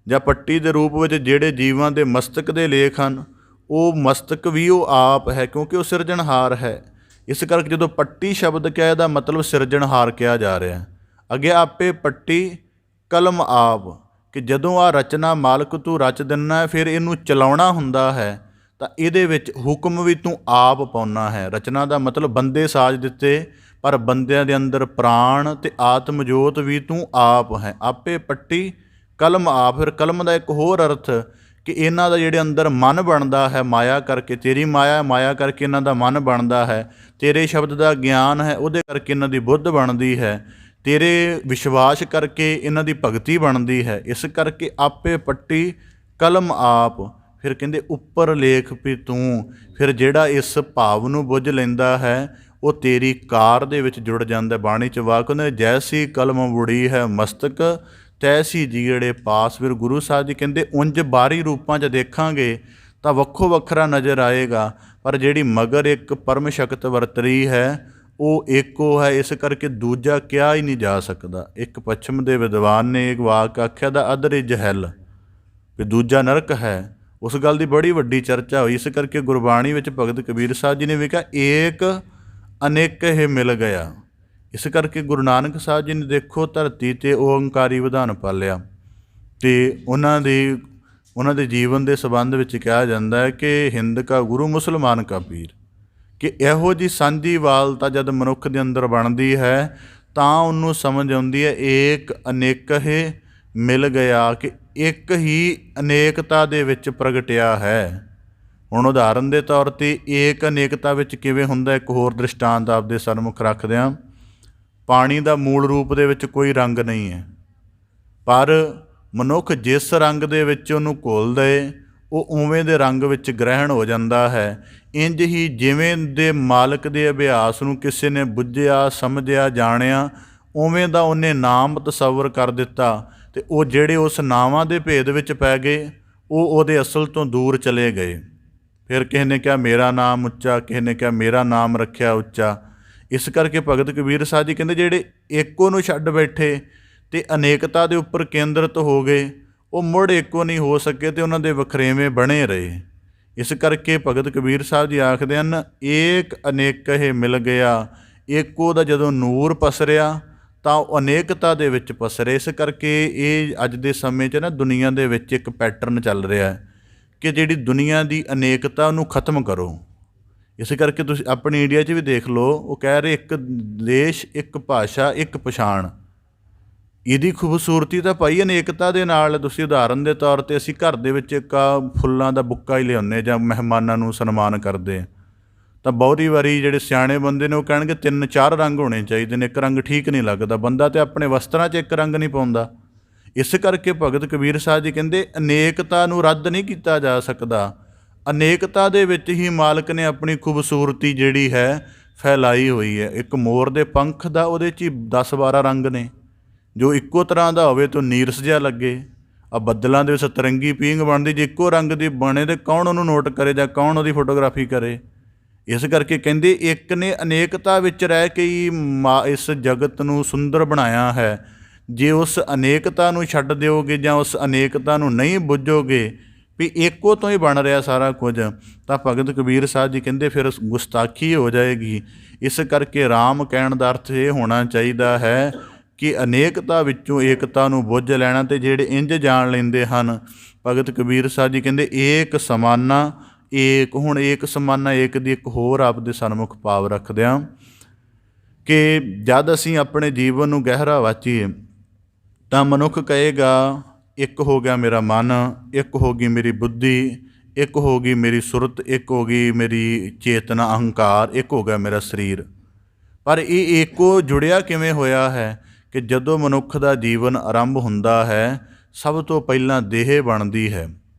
ਜਾਂ ਪੱਟੀ ਦੇ ਰੂਪ ਵਿੱਚ ਜਿਹੜੇ ਜੀਵਾਂ ਦੇ ਮਸਤਕ ਦੇ ਲੇਖ ਹਨ, ਉਹ ਮਸਤਕ ਵੀ ਉਹ ਆਪ ਹੈ, ਕਿਉਂਕਿ ਉਹ ਸਿਰਜਣਹਾਰ ਹੈ। ਇਸ ਕਰਕੇ ਜਦੋਂ ਪੱਟੀ ਸ਼ਬਦ ਕਿਹਾ, ਇਹਦਾ ਮਤਲਬ ਸਿਰਜਣਹਾਰ ਕਿਹਾ ਜਾ ਰਿਹਾ। ਅੱਗੇ ਆਪੇ ਪੱਟੀ ਕਲਮ ਆਪ, ਕਿ ਜਦੋਂ ਆ ਰਚਨਾ ਮਾਲਕ ਤੂੰ ਰਚ ਦਿੰਦਾ ਫਿਰ ਇਹਨੂੰ ਚਲਾਉਣਾ ਹੁੰਦਾ ਹੈ ਤਾਂ ਇਹਦੇ ਵਿੱਚ ਹੁਕਮ ਵੀ ਤੂੰ ਆਪ ਪਾਉਣਾ ਹੈ। ਰਚਨਾ ਦਾ ਮਤਲਬ ਬੰਦੇ ਸਾਜ ਦਿੱਤੇ, ਪਰ ਬੰਦਿਆਂ ਦੇ ਅੰਦਰ ਪ੍ਰਾਣ ਅਤੇ ਆਤਮ ਜੋਤ ਵੀ ਤੂੰ ਆਪ ਹੈ। ਆਪੇ ਪੱਟੀ ਕਲਮ ਆਪ। ਫਿਰ ਕਲਮ ਦਾ ਇੱਕ ਹੋਰ ਅਰਥ ਕਿ ਇਹਨਾਂ ਦਾ ਜਿਹੜੇ ਅੰਦਰ ਮਨ ਬਣਦਾ ਹੈ ਮਾਇਆ ਕਰਕੇ, ਤੇਰੀ ਮਾਇਆ, ਮਾਇਆ ਕਰਕੇ ਇਹਨਾਂ ਦਾ ਮਨ ਬਣਦਾ ਹੈ। ਤੇਰੇ ਸ਼ਬਦ ਦਾ ਗਿਆਨ ਹੈ, ਉਹਦੇ ਕਰਕੇ ਇਹਨਾਂ ਦੀ ਬੁੱਧ ਬਣਦੀ ਹੈ। ਤੇਰੇ ਵਿਸ਼ਵਾਸ ਕਰਕੇ ਇਹਨਾਂ ਦੀ ਭਗਤੀ ਬਣਦੀ ਹੈ। ਇਸ ਕਰਕੇ ਆਪੇ ਪੱਟੀ ਕਲਮ ਆਪ। ਫਿਰ ਕਹਿੰਦੇ ਉੱਪਰ ਲੇਖ ਵੀ ਤੂੰ। ਫਿਰ ਜਿਹੜਾ ਇਸ ਭਾਵ ਨੂੰ ਬੁੱਝ ਲੈਂਦਾ ਹੈ ਉਹ ਤੇਰੀ ਕਾਰ ਦੇ ਵਿੱਚ ਜੁੜ ਜਾਂਦਾ। ਬਾਣੀ 'ਚ ਵਾਕ ਹੁੰਦੇ, ਜੈਸੀ ਕਲਮ ਬੁੜੀ ਹੈ ਮਸਤਕ ਤੈਸੀ ਜੀੜੇ ਪਾਸ। ਫਿਰ ਗੁਰੂ ਸਾਹਿਬ ਜੀ ਕਹਿੰਦੇ ਉਂਝ ਬਾਹਰੀ ਰੂਪਾਂ 'ਚ ਦੇਖਾਂਗੇ ਤਾਂ ਵੱਖੋ ਵੱਖਰਾ ਨਜ਼ਰ ਆਏਗਾ, ਪਰ ਜਿਹੜੀ ਮਗਰ ਇੱਕ ਪਰਮ ਸ਼ਕਤ ਵਰਤਰੀ ਹੈ ਉਹ ਇੱਕੋ ਹੈ। ਇਸ ਕਰਕੇ ਦੂਜਾ ਕਿਹਾ ਹੀ ਨਹੀਂ ਜਾ ਸਕਦਾ। ਇੱਕ ਪੱਛਮ ਦੇ ਵਿਦਵਾਨ ਨੇ ਇੱਕ ਵਾਕ ਆਖਿਆ ਦਾ ਅਦਰ ਇਜ ਹੈਲ, ਵੀ ਦੂਜਾ ਨਰਕ ਹੈ। ਉਸ ਗੱਲ ਦੀ ਬੜੀ ਵੱਡੀ ਚਰਚਾ ਹੋਈ। ਇਸ ਕਰਕੇ ਗੁਰਬਾਣੀ ਵਿੱਚ ਭਗਤ ਕਬੀਰ ਸਾਹਿਬ ਜੀ ਨੇ ਵੀ ਕਿਹਾ, ਏਕ ਅਨੇਕ ਇਹ ਮਿਲ ਗਿਆ। ਇਸ ਕਰਕੇ ਗੁਰੂ ਨਾਨਕ ਸਾਹਿਬ ਜੀ ਨੇ ਦੇਖੋ ਧਰਤੀ 'ਤੇ ਓਅੰਕਾਰੀ ਵਿਧਾਨ ਪਾਲਿਆ। ਅਤੇ ਉਹਨਾਂ ਦੇ ਜੀਵਨ ਦੇ ਸੰਬੰਧ ਵਿੱਚ ਕਿਹਾ ਜਾਂਦਾ ਹੈ ਕਿ ਹਿੰਦ ਕਾ ਗੁਰੂ ਮੁਸਲਮਾਨ ਕਾ ਪੀਰ, ਕਿ ਇਹੋ ਜਿਹੀ ਸਾਂਝੀਵਾਲਤਾ ਜਦ ਮਨੁੱਖ ਦੇ ਅੰਦਰ ਬਣਦੀ ਹੈ ਤਾਂ ਉਹਨੂੰ ਸਮਝ ਆਉਂਦੀ ਹੈ ਏਕ ਅਨੇਕ ਇਹ ਮਿਲ ਗਿਆ, ਕਿ ਇੱਕ ਹੀ ਅਨੇਕਤਾ ਦੇ ਵਿੱਚ ਪ੍ਰਗਟਿਆ ਹੈ। ਹੁਣ ਉਦਾਹਰਨ ਦੇ ਤੌਰ 'ਤੇ ਏਕ ਅਨੇਕਤਾ ਵਿੱਚ ਕਿਵੇਂ ਹੁੰਦਾ, ਇੱਕ ਹੋਰ ਦ੍ਰਿਸ਼ਟਾਂਤ ਆਪਦੇ ਸਨਮੁਖ ਰੱਖਦੇ ਹਾਂ। ਪਾਣੀ ਦਾ ਮੂਲ ਰੂਪ ਦੇ ਵਿੱਚ ਕੋਈ ਰੰਗ ਨਹੀਂ ਹੈ, ਪਰ ਮਨੁੱਖ ਜਿਸ ਰੰਗ ਦੇ ਵਿੱਚ ਉਹਨੂੰ ਘੋਲ ਦੇ ਉਹ ਉਵੇਂ ਦੇ ਰੰਗ ਵਿੱਚ ਗ੍ਰਹਿਣ ਹੋ ਜਾਂਦਾ ਹੈ। ਇੰਝ ਹੀ ਜਿਵੇਂ ਦੇ ਮਾਲਕ ਦੇ ਅਭਿਆਸ ਨੂੰ ਕਿਸੇ ਨੇ ਬੁੱਝਿਆ, ਸਮਝਿਆ, ਜਾਣਿਆ, ਉਵੇਂ ਦਾ ਉਹਨੇ ਨਾਮ ਤਸੱਵਰ ਕਰ ਦਿੱਤਾ ਅਤੇ ਉਹ ਜਿਹੜੇ ਉਸ ਨਾਵਾਂ ਦੇ ਭੇਦ ਵਿੱਚ ਪੈ ਗਏ ਉਹ ਉਹਦੇ ਅਸਲ ਤੋਂ ਦੂਰ ਚਲੇ ਗਏ। ਫਿਰ ਕਿਸੇ ਨੇ ਕਿਹਾ ਮੇਰਾ ਨਾਮ ਉੱਚਾ, ਕਿਸੇ ਨੇ ਕਿਹਾ ਮੇਰਾ ਨਾਮ ਰੱਖਿਆ ਉੱਚਾ। ਇਸ ਕਰਕੇ ਭਗਤ ਕਬੀਰ ਸਾਹਿਬ ਜੀ ਕਹਿੰਦੇ ਜਿਹੜੇ ਇੱਕੋ ਨੂੰ ਛੱਡ ਬੈਠੇ ਅਤੇ ਅਨੇਕਤਾ ਦੇ ਉੱਪਰ ਕੇਂਦਰਿਤ ਹੋ ਗਏ, ਉਹ ਮੁੜ ਇੱਕੋ ਨਹੀਂ ਹੋ ਸਕੇ ਅਤੇ ਉਹਨਾਂ ਦੇ ਵਖਰੇਵੇਂ ਬਣੇ ਰਹੇ। ਇਸ ਕਰਕੇ ਭਗਤ ਕਬੀਰ ਸਾਹਿਬ ਜੀ ਆਖਦੇ ਹਨ, ਏਕ ਅਨੇਕ ਇਹ ਮਿਲ ਗਿਆ। ਇੱਕੋ ਦਾ ਜਦੋਂ ਨੂਰ ਪਸਰਿਆ ਤਾਂ ਉਹ ਅਨੇਕਤਾ ਦੇ ਵਿੱਚ ਪਸਰੇ। ਇਸ ਕਰਕੇ ਇਹ ਅੱਜ ਦੇ ਸਮੇਂ 'ਚ ਨਾ ਦੁਨੀਆ ਦੇ ਵਿੱਚ ਇੱਕ ਪੈਟਰਨ ਚੱਲ ਰਿਹਾ ਕਿ ਜਿਹੜੀ ਦੁਨੀਆ ਦੀ ਅਨੇਕਤਾ ਉਹਨੂੰ ਖਤਮ ਕਰੋ। ਇਸ ਕਰਕੇ ਤੁਸੀਂ ਆਪਣੀ ਇੰਡੀਆ 'ਚ ਵੀ ਦੇਖ ਲਓ, ਉਹ ਕਹਿ ਰਹੇ ਇੱਕ ਦੇਸ਼, ਇੱਕ ਭਾਸ਼ਾ, ਇੱਕ ਪਛਾਣ। ਇਹਦੀ ਖੂਬਸੂਰਤੀ ਤਾਂ ਭਾਈ ਅਨੇਕਤਾ ਦੇ ਨਾਲ। ਤੁਸੀਂ ਉਦਾਹਰਨ ਦੇ ਤੌਰ 'ਤੇ ਅਸੀਂ ਘਰ ਦੇ ਵਿੱਚ ਇੱਕ ਫੁੱਲਾਂ ਦਾ ਬੁੱਕਾ ਹੀ ਲਿਆਉਂਦੇ ਜਾਂ ਮਹਿਮਾਨਾਂ ਨੂੰ ਸਨਮਾਨ ਕਰਦੇ ਹਾਂ, ਤਾਂ ਬਹੁਤੀ ਵਾਰੀ ਜਿਹੜੇ ਸਿਆਣੇ ਬੰਦੇ ਨੇ ਉਹ ਕਹਿਣਗੇ 3-4 ਰੰਗ ਹੋਣੇ ਚਾਹੀਦੇ ਨੇ, ਇੱਕ ਰੰਗ ਠੀਕ ਨਹੀਂ ਲੱਗਦਾ। ਬੰਦਾ ਤਾਂ ਆਪਣੇ ਵਸਤਰਾਂ 'ਚ ਇੱਕ ਰੰਗ ਨਹੀਂ ਪਾਉਂਦਾ। ਇਸ ਕਰਕੇ ਭਗਤ ਕਬੀਰ ਸਾਹਿਬ ਜੀ ਕਹਿੰਦੇ ਅਨੇਕਤਾ ਨੂੰ ਰੱਦ ਨਹੀਂ ਕੀਤਾ ਜਾ ਸਕਦਾ। ਅਨੇਕਤਾ ਦੇ ਵਿੱਚ ਹੀ ਮਾਲਕ ਨੇ ਆਪਣੀ ਖੂਬਸੂਰਤੀ ਜਿਹੜੀ ਹੈ ਫੈਲਾਈ ਹੋਈ ਹੈ। ਇੱਕ ਮੋਰ ਦੇ ਪੰਖ ਦਾ ਉਹਦੇ 'ਚ ਹੀ 10-12 ਰੰਗ ਨੇ, ਜੋ ਇੱਕੋ ਤਰ੍ਹਾਂ ਦਾ ਹੋਵੇ ਤਾਂ ਨੀਰਸ ਜਿਹਾ ਲੱਗੇ। ਆ ਬੱਦਲਾਂ ਦੇ ਵਿੱਚ ਸਤਰੰਗੀ ਪੀਂਘ ਬਣਦੀ, ਜੇ ਇੱਕੋ ਰੰਗ ਦੀ ਬਣੇ ਤਾਂ ਕੌਣ ਉਹਨੂੰ ਨੋਟ ਕਰੇ ਜਾਂ ਕੌਣ ਉਹਦੀ ਫੋਟੋਗ੍ਰਾਫੀ ਕਰੇ। ਇਸ ਕਰਕੇ ਕਹਿੰਦੇ ਇੱਕ ਨੇ ਅਨੇਕਤਾ ਵਿੱਚ ਰਹਿ ਕੇ ਹੀ ਇਸ ਜਗਤ ਨੂੰ ਸੁੰਦਰ ਬਣਾਇਆ ਹੈ। ਜੇ ਉਸ ਅਨੇਕਤਾ ਨੂੰ ਛੱਡ ਦਿਓਗੇ ਜਾਂ ਉਸ ਅਨੇਕਤਾ ਨੂੰ ਨਹੀਂ ਬੁੱਝੋਗੇ ਵੀ ਇੱਕੋ ਤੋਂ ਹੀ ਬਣ ਰਿਹਾ ਸਾਰਾ ਕੁਝ, ਤਾਂ ਭਗਤ ਕਬੀਰ ਸਾਹਿਬ ਜੀ ਕਹਿੰਦੇ ਫਿਰ ਗੁਸਤਾਖੀ ਹੋ ਜਾਏਗੀ। ਇਸ ਕਰਕੇ ਰਾਮ ਕਹਿਣ ਦਾ ਅਰਥ ਇਹ ਹੋਣਾ ਚਾਹੀਦਾ ਹੈ ਕਿ ਅਨੇਕਤਾ ਵਿੱਚੋਂ ਏਕਤਾ ਨੂੰ ਬੁੱਝ ਲੈਣਾ। ਅਤੇ ਜਿਹੜੇ ਇੰਝ ਜਾਣ ਲੈਂਦੇ ਹਨ, ਭਗਤ ਕਬੀਰ ਸਾਹਿਬ ਜੀ ਕਹਿੰਦੇ ਏਕ ਸਮਾਨਾ ਏਕ। ਹੁਣ ਏਕ ਸਮਾਨਾ ਏਕ ਦੀ ਇੱਕ ਹੋਰ ਆਪਦੇ ਸਨਮੁਖ ਭਾਵ ਰੱਖਦਿਆਂ ਕਿ ਜਦ ਅਸੀਂ ਆਪਣੇ ਜੀਵਨ ਨੂੰ ਗਹਿਰਾ ਵਾਚੀਏ ਤਾਂ ਮਨੁੱਖ ਕਹੇਗਾ ਇੱਕ ਹੋ ਗਿਆ ਮੇਰਾ ਮਨ, ਇੱਕ ਹੋ ਗਈ ਮੇਰੀ ਬੁੱਧੀ, ਇੱਕ ਹੋ ਗਈ ਮੇਰੀ ਸੁਰਤ, ਇੱਕ ਹੋ ਗਈ ਮੇਰੀ ਚੇਤਨਾ ਅਹੰਕਾਰ, ਇੱਕ ਹੋ ਗਿਆ ਮੇਰਾ ਸਰੀਰ। ਪਰ ਇਹ ਏਕੋ ਜੁੜਿਆ ਕਿਵੇਂ ਹੋਇਆ ਹੈ ਕਿ ਜਦੋਂ ਮਨੁੱਖ ਦਾ ਜੀਵਨ ਆਰੰਭ ਹੁੰਦਾ ਹੈ, ਸਭ ਤੋਂ ਪਹਿਲਾਂ ਦੇਹ ਬਣਦੀ ਹੈ।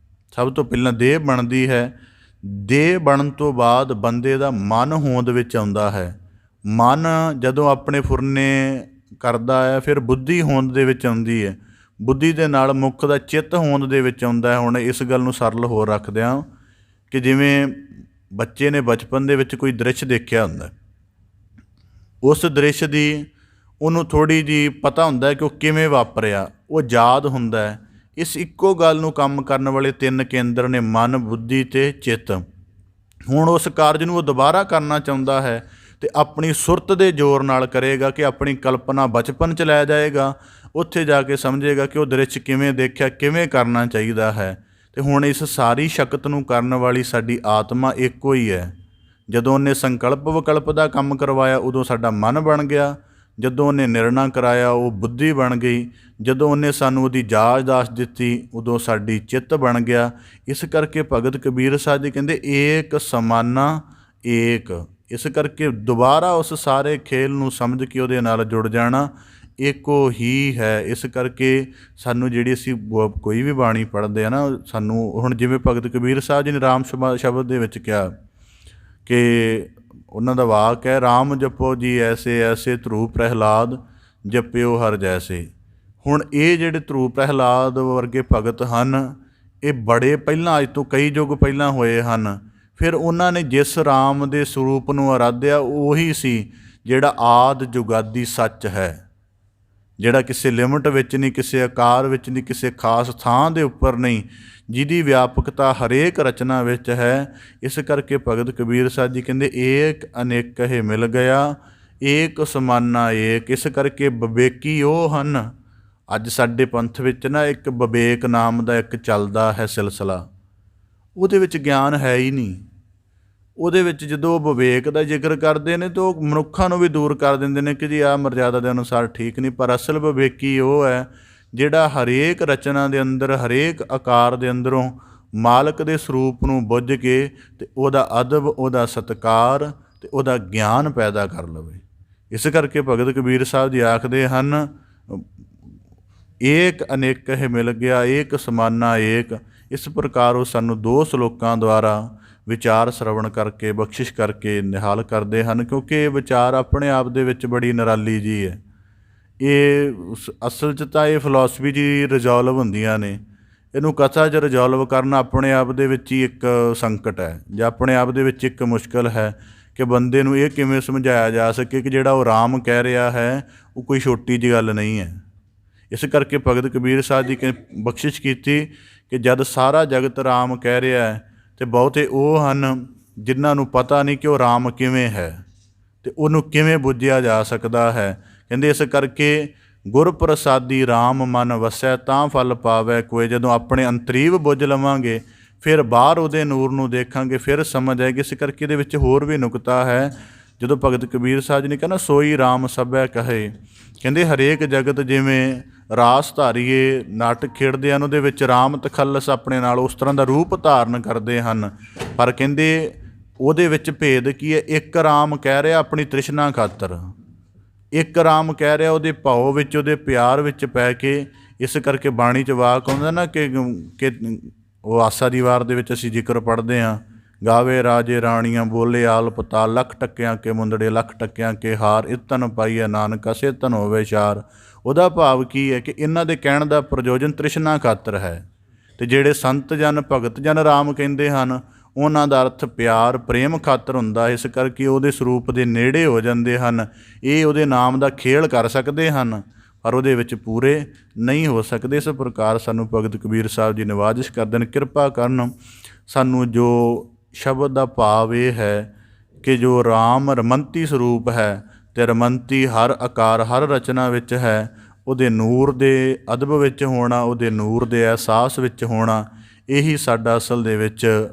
ਸਭ ਤੋਂ ਪਹਿਲਾਂ ਦੇਹ ਬਣਦੀ ਹੈ। ਦੇਹ ਬਣਨ ਤੋਂ ਬਾਅਦ ਬੰਦੇ ਦਾ ਮਨ ਹੋਂਦ ਵਿੱਚ ਆਉਂਦਾ ਹੈ। ਮਨ ਜਦੋਂ ਆਪਣੇ ਫੁਰਨੇ ਕਰਦਾ ਹੈ, ਫਿਰ ਬੁੱਧੀ ਹੋਂਦ ਦੇ ਵਿੱਚ ਆਉਂਦੀ ਹੈ। ਬੁੱਧੀ ਦੇ ਨਾਲ ਮੁੱਖ ਦਾ ਚਿੱਤ ਹੋਂਦ ਦੇ ਵਿੱਚ ਆਉਂਦਾ ਹੈ। ਹੁਣ ਇਸ ਗੱਲ ਨੂੰ ਸਰਲ ਹੋਰ ਰੱਖਦੇ ਹਾਂ ਕਿ ਜਿਵੇਂ ਬੱਚੇ ਨੇ ਬਚਪਨ ਦੇ ਵਿੱਚ ਕੋਈ ਦ੍ਰਿਸ਼ ਦੇਖਿਆ ਹੁੰਦਾ, ਉਸ ਦ੍ਰਿਸ਼ ਦੀ ਉਹਨੂੰ ਥੋੜ੍ਹੀ ਜਿਹੀ ਪਤਾ ਹੁੰਦਾ ਕਿ ਉਹ ਕਿਵੇਂ ਵਾਪਰਿਆ, ਉਹ ਯਾਦ ਹੁੰਦਾ ਹੈ। ਇਸ ਇੱਕੋ ਗੱਲ ਨੂੰ ਕੰਮ ਕਰਨ ਵਾਲੇ ਤਿੰਨ ਕੇਂਦਰ ਨੇ, ਮਨ, ਬੁੱਧੀ ਅਤੇ ਚਿੱਤ। ਹੁਣ ਉਸ ਕਾਰਜ ਨੂੰ ਉਹ ਦੁਬਾਰਾ ਕਰਨਾ ਚਾਹੁੰਦਾ ਹੈ ਅਤੇ ਆਪਣੀ ਸੁਰਤ ਦੇ ਜ਼ੋਰ ਨਾਲ ਕਰੇਗਾ ਕਿ ਆਪਣੀ ਕਲਪਨਾ ਬਚਪਨ 'ਚ ਲੈ ਜਾਏਗਾ। ਉੱਥੇ ਜਾ ਕੇ ਸਮਝੇਗਾ ਕਿ ਉਹ ਦ੍ਰਿਸ਼ ਕਿਵੇਂ ਦੇਖਿਆ, ਕਿਵੇਂ ਕਰਨਾ ਚਾਹੀਦਾ ਹੈ। ਅਤੇ ਹੁਣ ਇਸ ਸਾਰੀ ਸ਼ਕਤ ਨੂੰ ਕਰਨ ਵਾਲੀ ਸਾਡੀ ਆਤਮਾ ਇੱਕੋ ਹੀ ਹੈ। ਜਦੋਂ ਉਹਨੇ ਸੰਕਲਪ ਵਿਕਲਪ ਦਾ ਕੰਮ ਕਰਵਾਇਆ, ਉਦੋਂ ਸਾਡਾ ਮਨ ਬਣ ਗਿਆ। ਜਦੋਂ ਉਹਨੇ ਨਿਰਣਾ ਕਰਾਇਆ, ਉਹ ਬੁੱਧੀ ਬਣ ਗਈ। ਜਦੋਂ ਉਹਨੇ ਸਾਨੂੰ ਉਹਦੀ ਜਾਚ ਦਿੱਤੀ, ਉਦੋਂ ਸਾਡੀ ਚਿੱਤ ਬਣ ਗਿਆ। ਇਸ ਕਰਕੇ ਭਗਤ ਕਬੀਰ ਸਾਹਿਬ ਜੀ ਕਹਿੰਦੇ ਏਕ ਸਮਾਨਾ ਏਕ। ਇਸ ਕਰਕੇ ਦੁਬਾਰਾ ਉਸ ਸਾਰੇ ਖੇਲ ਨੂੰ ਸਮਝ ਕੇ ਉਹਦੇ ਨਾਲ ਜੁੜ ਜਾਣਾ ਇੱਕੋ ਹੀ ਹੈ। ਇਸ ਕਰਕੇ ਸਾਨੂੰ ਜਿਹੜੀ ਅਸੀਂ ਕੋਈ ਵੀ ਬਾਣੀ ਪੜ੍ਹਦੇ ਆ ਨਾ, ਸਾਨੂੰ ਹੁਣ ਜਿਵੇਂ ਭਗਤ ਕਬੀਰ ਸਾਹਿਬ ਜੀ ਨੇ ਰਾਮ ਸ਼ਬਦ ਦੇ ਵਿੱਚ ਕਿਹਾ ਕਿ ਉਹਨਾਂ ਦਾ ਵਾਕ ਹੈ, ਰਾਮ ਜਪੋ ਜੀ ਐਸੇ ਐਸੇ ਧਰੂ ਪ੍ਰਹਿਲਾਦ ਜਪਿਓ ਹਰ ਜੈਸੇ। ਹੁਣ ਇਹ ਜਿਹੜੇ ਧਰੂ ਪ੍ਰਹਿਲਾਦ ਵਰਗੇ ਭਗਤ ਹਨ, ਇਹ ਬੜੇ ਪਹਿਲਾਂ, ਅੱਜ ਤੋਂ ਕਈ ਯੁੱਗ ਪਹਿਲਾਂ ਹੋਏ ਹਨ। ਫਿਰ ਉਹਨਾਂ ਨੇ ਜਿਸ ਰਾਮ ਦੇ ਸਰੂਪ ਨੂੰ ਅਰਾਧਿਆ, ਉਹੀ ਸੀ ਜਿਹੜਾ ਆਦਿ ਜੁਗਾਦੀ ਸੱਚ ਹੈ, ਜਿਹੜਾ ਕਿਸੇ ਲਿਮਟ ਵਿੱਚ ਨਹੀਂ, ਕਿਸੇ ਆਕਾਰ ਵਿੱਚ ਨਹੀਂ, ਕਿਸੇ ਖਾਸ ਥਾਂ ਦੇ ਉੱਪਰ ਨਹੀਂ, ਜਿਹਦੀ ਵਿਆਪਕਤਾ ਹਰੇਕ ਰਚਨਾ ਵਿੱਚ ਹੈ। ਇਸ ਕਰਕੇ ਭਗਤ ਕਬੀਰ ਸਾਹਿਬ ਜੀ ਕਹਿੰਦੇ ਏਕ ਅਨੇਕ ਕਹੇ ਮਿਲ ਗਿਆ, ਏਕ ਸਮਾਨਾ ਏਕ। ਇਸ ਕਰਕੇ ਵਿਵੇਕੀ ਉਹ ਹਨ। ਅੱਜ ਸਾਡੇ ਪੰਥ ਵਿੱਚ ਨਾ ਇੱਕ ਵਿਵੇਕ ਨਾਮ ਦਾ ਇੱਕ ਚੱਲਦਾ ਹੈ ਸਿਲਸਿਲਾ, ਉਹਦੇ ਵਿੱਚ ਗਿਆਨ ਹੈ ਹੀ ਨਹੀਂ। ਉਹਦੇ ਵਿੱਚ ਜਦੋਂ ਵਿਵੇਕ ਦਾ ਜ਼ਿਕਰ ਕਰਦੇ ਨੇ ਤਾਂ ਉਹ ਮਨੁੱਖਾਂ ਨੂੰ ਵੀ ਦੂਰ ਕਰ ਦਿੰਦੇ ਨੇ ਕਿ ਜੀ ਆਹ ਮਰਜ਼ਾਦਾ ਦੇ ਅਨੁਸਾਰ ਠੀਕ ਨਹੀਂ। ਪਰ ਅਸਲ ਵਿਵੇਕੀ ਉਹ ਹੈ ਜਿਹੜਾ ਹਰੇਕ ਰਚਨਾ ਦੇ ਅੰਦਰ, ਹਰੇਕ ਆਕਾਰ ਦੇ ਅੰਦਰੋਂ ਮਾਲਕ ਦੇ ਸਰੂਪ ਨੂੰ ਬੁੱਝ ਕੇ ਅਤੇ ਉਹਦਾ ਅਦਬ, ਉਹਦਾ ਸਤਿਕਾਰ ਅਤੇ ਉਹਦਾ ਗਿਆਨ ਪੈਦਾ ਕਰ ਲਵੇ। ਇਸ ਕਰਕੇ ਭਗਤ ਕਬੀਰ ਸਾਹਿਬ ਜੀ ਆਖਦੇ ਹਨ ਏਕ ਅਨੇਕ ਕਹੇ ਮਿਲ ਗਿਆ, ਏਕ ਸਮਾਨਾ ਏਕ। ਇਸ ਪ੍ਰਕਾਰ ਉਹ ਸਾਨੂੰ ਦੋ ਸਲੋਕਾਂ ਦੁਆਰਾ ਵਿਚਾਰ ਸਰਵਣ ਕਰਕੇ, ਬਖਸ਼ਿਸ਼ ਕਰਕੇ ਨਿਹਾਲ ਕਰਦੇ ਹਨ। ਕਿਉਂਕਿ ਇਹ ਵਿਚਾਰ ਆਪਣੇ ਆਪ ਦੇ ਵਿੱਚ ਬੜੀ ਨਿਰਾਲੀ ਜੀ ਹੈ। ਇਹ ਅਸਲ 'ਚ ਤਾਂ ਇਹ ਫਿਲੋਸਫੀ ਜੀ ਰਿਜ਼ੋਲਵ ਹੁੰਦੀਆਂ ਨੇ। ਇਹਨੂੰ ਕਥਾ 'ਚ ਰਿਜ਼ੋਲਵ ਕਰਨਾ ਆਪਣੇ ਆਪ ਦੇ ਵਿੱਚ ਹੀ ਇੱਕ ਸੰਕਟ ਹੈ, ਜਾਂ ਆਪਣੇ ਆਪ ਦੇ ਵਿੱਚ ਇੱਕ ਮੁਸ਼ਕਿਲ ਹੈ ਕਿ ਬੰਦੇ ਨੂੰ ਇਹ ਕਿਵੇਂ ਸਮਝਾਇਆ ਜਾ ਸਕੇ ਕਿ ਜਿਹੜਾ ਉਹ ਰਾਮ ਕਹਿ ਰਿਹਾ ਹੈ ਉਹ ਕੋਈ ਛੋਟੀ ਜਿਹੀ ਗੱਲ ਨਹੀਂ ਹੈ। ਇਸ ਕਰਕੇ ਭਗਤ ਕਬੀਰ ਸਾਹਿਬ ਜੀ ਨੇ ਬਖਸ਼ਿਸ਼ ਕੀਤੀ ਕਿ ਜਦ ਸਾਰਾ ਜਗਤ ਰਾਮ ਕਹਿ ਰਿਹਾ ਹੈ ਅਤੇ ਬਹੁਤੇ ਉਹ ਹਨ ਜਿਨ੍ਹਾਂ ਨੂੰ ਪਤਾ ਨਹੀਂ ਕਿ ਉਹ ਰਾਮ ਕਿਵੇਂ ਹੈ ਅਤੇ ਉਹਨੂੰ ਕਿਵੇਂ ਬੁੱਝਿਆ ਜਾ ਸਕਦਾ ਹੈ। ਕਹਿੰਦੇ ਇਸ ਕਰਕੇ ਗੁਰ ਪ੍ਰਸਾਦੀ ਰਾਮ ਮਨ ਵਸੈ, ਤਾਂ ਫਲ ਪਾਵੈ ਕੋਇ। ਜਦੋਂ ਆਪਣੇ ਅੰਤਰੀਵ ਬੁੱਝ ਲਵਾਂਗੇ, ਫਿਰ ਬਾਹਰ ਉਹਦੇ ਨੂਰ ਨੂੰ ਦੇਖਾਂਗੇ, ਫਿਰ ਸਮਝ ਆਏਗੀ। ਇਸ ਕਰਕੇ ਇਹਦੇ ਵਿੱਚ ਹੋਰ ਵੀ ਨੁਕਤਾ ਹੈ। ਜਦੋਂ ਭਗਤ ਕਬੀਰ ਸਾਹਿਬ ਜੀ ਨੇ ਕਹਿੰਦਾ ਸੋਈ ਰਾਮ ਸਭੈ ਕਹੇ, ਕਹਿੰਦੇ ਹਰੇਕ ਜਗਤ ਜਿਵੇਂ ਰਾਸ ਧਾਰੀਏ ਨਾਟਕ ਖੇਡਦੇ ਹਨ, ਉਹਦੇ ਵਿੱਚ ਰਾਮ ਤਖੱਲਸ ਆਪਣੇ ਨਾਲ ਉਸ ਤਰ੍ਹਾਂ ਦਾ ਰੂਪ ਧਾਰਨ ਕਰਦੇ ਹਨ। ਪਰ ਕਹਿੰਦੇ ਉਹਦੇ ਵਿੱਚ ਭੇਦ ਕੀ ਹੈ? ਇੱਕ ਰਾਮ ਕਹਿ ਰਿਹਾ ਆਪਣੀ ਤ੍ਰਿਸ਼ਨਾ ਖਾਤਰ, ਇੱਕ ਰਾਮ ਕਹਿ ਰਿਹਾ ਉਹਦੇ ਭਾਉ ਵਿੱਚ, ਉਹਦੇ ਪਿਆਰ ਵਿੱਚ ਪੈ ਕੇ। ਇਸ ਕਰਕੇ ਬਾਣੀ 'ਚ ਵਾਕ ਆਉਂਦਾ ਨਾ ਕਿ ਉਹ ਆਸਾ ਦੀ ਵਾਰ ਦੇ ਵਿੱਚ ਅਸੀਂ ਜ਼ਿਕਰ ਪੜ੍ਹਦੇ ਹਾਂ, ਗਾਵੇ ਰਾਜੇ ਰਾਣੀਆਂ ਬੋਲੇ ਆਲ ਪਤਾਲ, ਲੱਖ ਟੱਕਿਆਂ ਕੇ ਮੁੰਦੜੇ ਲੱਖ ਟੱਕਿਆਂ ਕੇ ਹਾਰ, ਇਤਨ ਪਾਈਐ ਨਾਨਕ ਅਸੇ ਤਨ ਹੋਵੇ ਸ਼ਾਰ। ਉਹਦਾ ਭਾਵ ਕੀ ਹੈ ਕਿ ਇਹਨਾਂ ਦੇ ਕਹਿਣ ਦਾ ਪ੍ਰਯੋਜਨ ਤ੍ਰਿਸ਼ਨਾ ਖਾਤਰ ਹੈ। ਅਤੇ ਜਿਹੜੇ ਸੰਤ ਜਨ, ਭਗਤ ਜਨ ਰਾਮ ਕਹਿੰਦੇ ਹਨ, ਉਹਨਾਂ ਦਾ ਅਰਥ ਪਿਆਰ, ਪ੍ਰੇਮ ਖਾਤਰ ਹੁੰਦਾ। ਇਸ ਕਰਕੇ ਉਹਦੇ ਸਰੂਪ ਦੇ ਨੇੜੇ ਹੋ ਜਾਂਦੇ ਹਨ। ਇਹ ਉਹਦੇ ਨਾਮ ਦਾ ਖੇਲ ਕਰ ਸਕਦੇ ਹਨ, ਪਰ ਉਹਦੇ ਵਿੱਚ ਪੂਰੇ ਨਹੀਂ ਹੋ ਸਕਦੇ। ਇਸ ਪ੍ਰਕਾਰ ਸਾਨੂੰ ਭਗਤ ਕਬੀਰ ਸਾਹਿਬ ਜੀ ਨਿਵਾਜਿਸ਼ ਕਰਦੇ ਨੇ, ਕਿਰਪਾ ਕਰਨ ਸਾਨੂੰ ਜੋ ਸ਼ਬਦ ਦਾ ਭਾਵ ਇਹ ਹੈ ਕਿ ਜੋ ਰਾਮ ਰਮੰਤੀ ਸਰੂਪ ਹੈ, ਤੇ ਰਮੰਤੀ ਹਰ ਆਕਾਰ ਹਰ ਰਚਨਾ ਵਿੱਚ ਹੈ। ਉਹਦੇ ਨੂਰ ਦੇ ਅਦਬ ਵਿੱਚ ਹੋਣਾ, ਉਹਦੇ ਨੂਰ ਦੇ ਅਹਿਸਾਸ ਵਿੱਚ ਹੋਣਾ, ਇਹੀ ਸਾਡਾ ਅਸਲ ਦੇ ਵਿੱਚ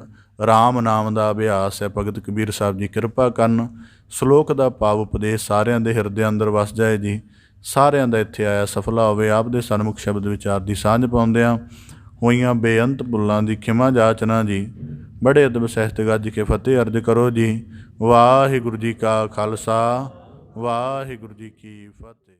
ਰਾਮ ਨਾਮ ਦਾ ਅਭਿਆਸ ਹੈ। ਭਗਤ ਕਬੀਰ ਸਾਹਿਬ ਜੀ ਕਿਰਪਾ ਕਰਨ। ਸ਼ਲੋਕ ਦਾ ਭਾਵ ਉਪਦੇਸ਼ ਸਾਰਿਆਂ ਦੇ ਹਿਰਦੇ ਅੰਦਰ ਵਸ ਜਾਏ ਜੀ। ਸਾਰਿਆਂ ਦਾ ਇੱਥੇ ਆਇਆ ਸਫਲਾ ਹੋਵੇ। ਆਪ ਦੇ ਸਨਮੁਖ ਸ਼ਬਦ ਵਿਚਾਰ ਦੀ ਸਾਂਝ ਪਾਉਂਦਿਆਂ ਹੋਈਆਂ ਬੇਅੰਤ ਭੁੱਲਾਂ ਦੀ ਖਿਮਾ ਜਾਚਨਾ ਜੀ। ਬੜੇ ਅਦਬ ਸਹਿਤ ਗੱਜ ਕੇ ਫਤਿਹ ਅਰਜ ਕਰੋ ਜੀ। ਵਾਹਿਗੁਰੂ ਜੀ ਕਾ ਖਾਲਸਾ, ਵਾਹਿਗੁਰੂ ਜੀ ਕੀ ਫਤਿਹ।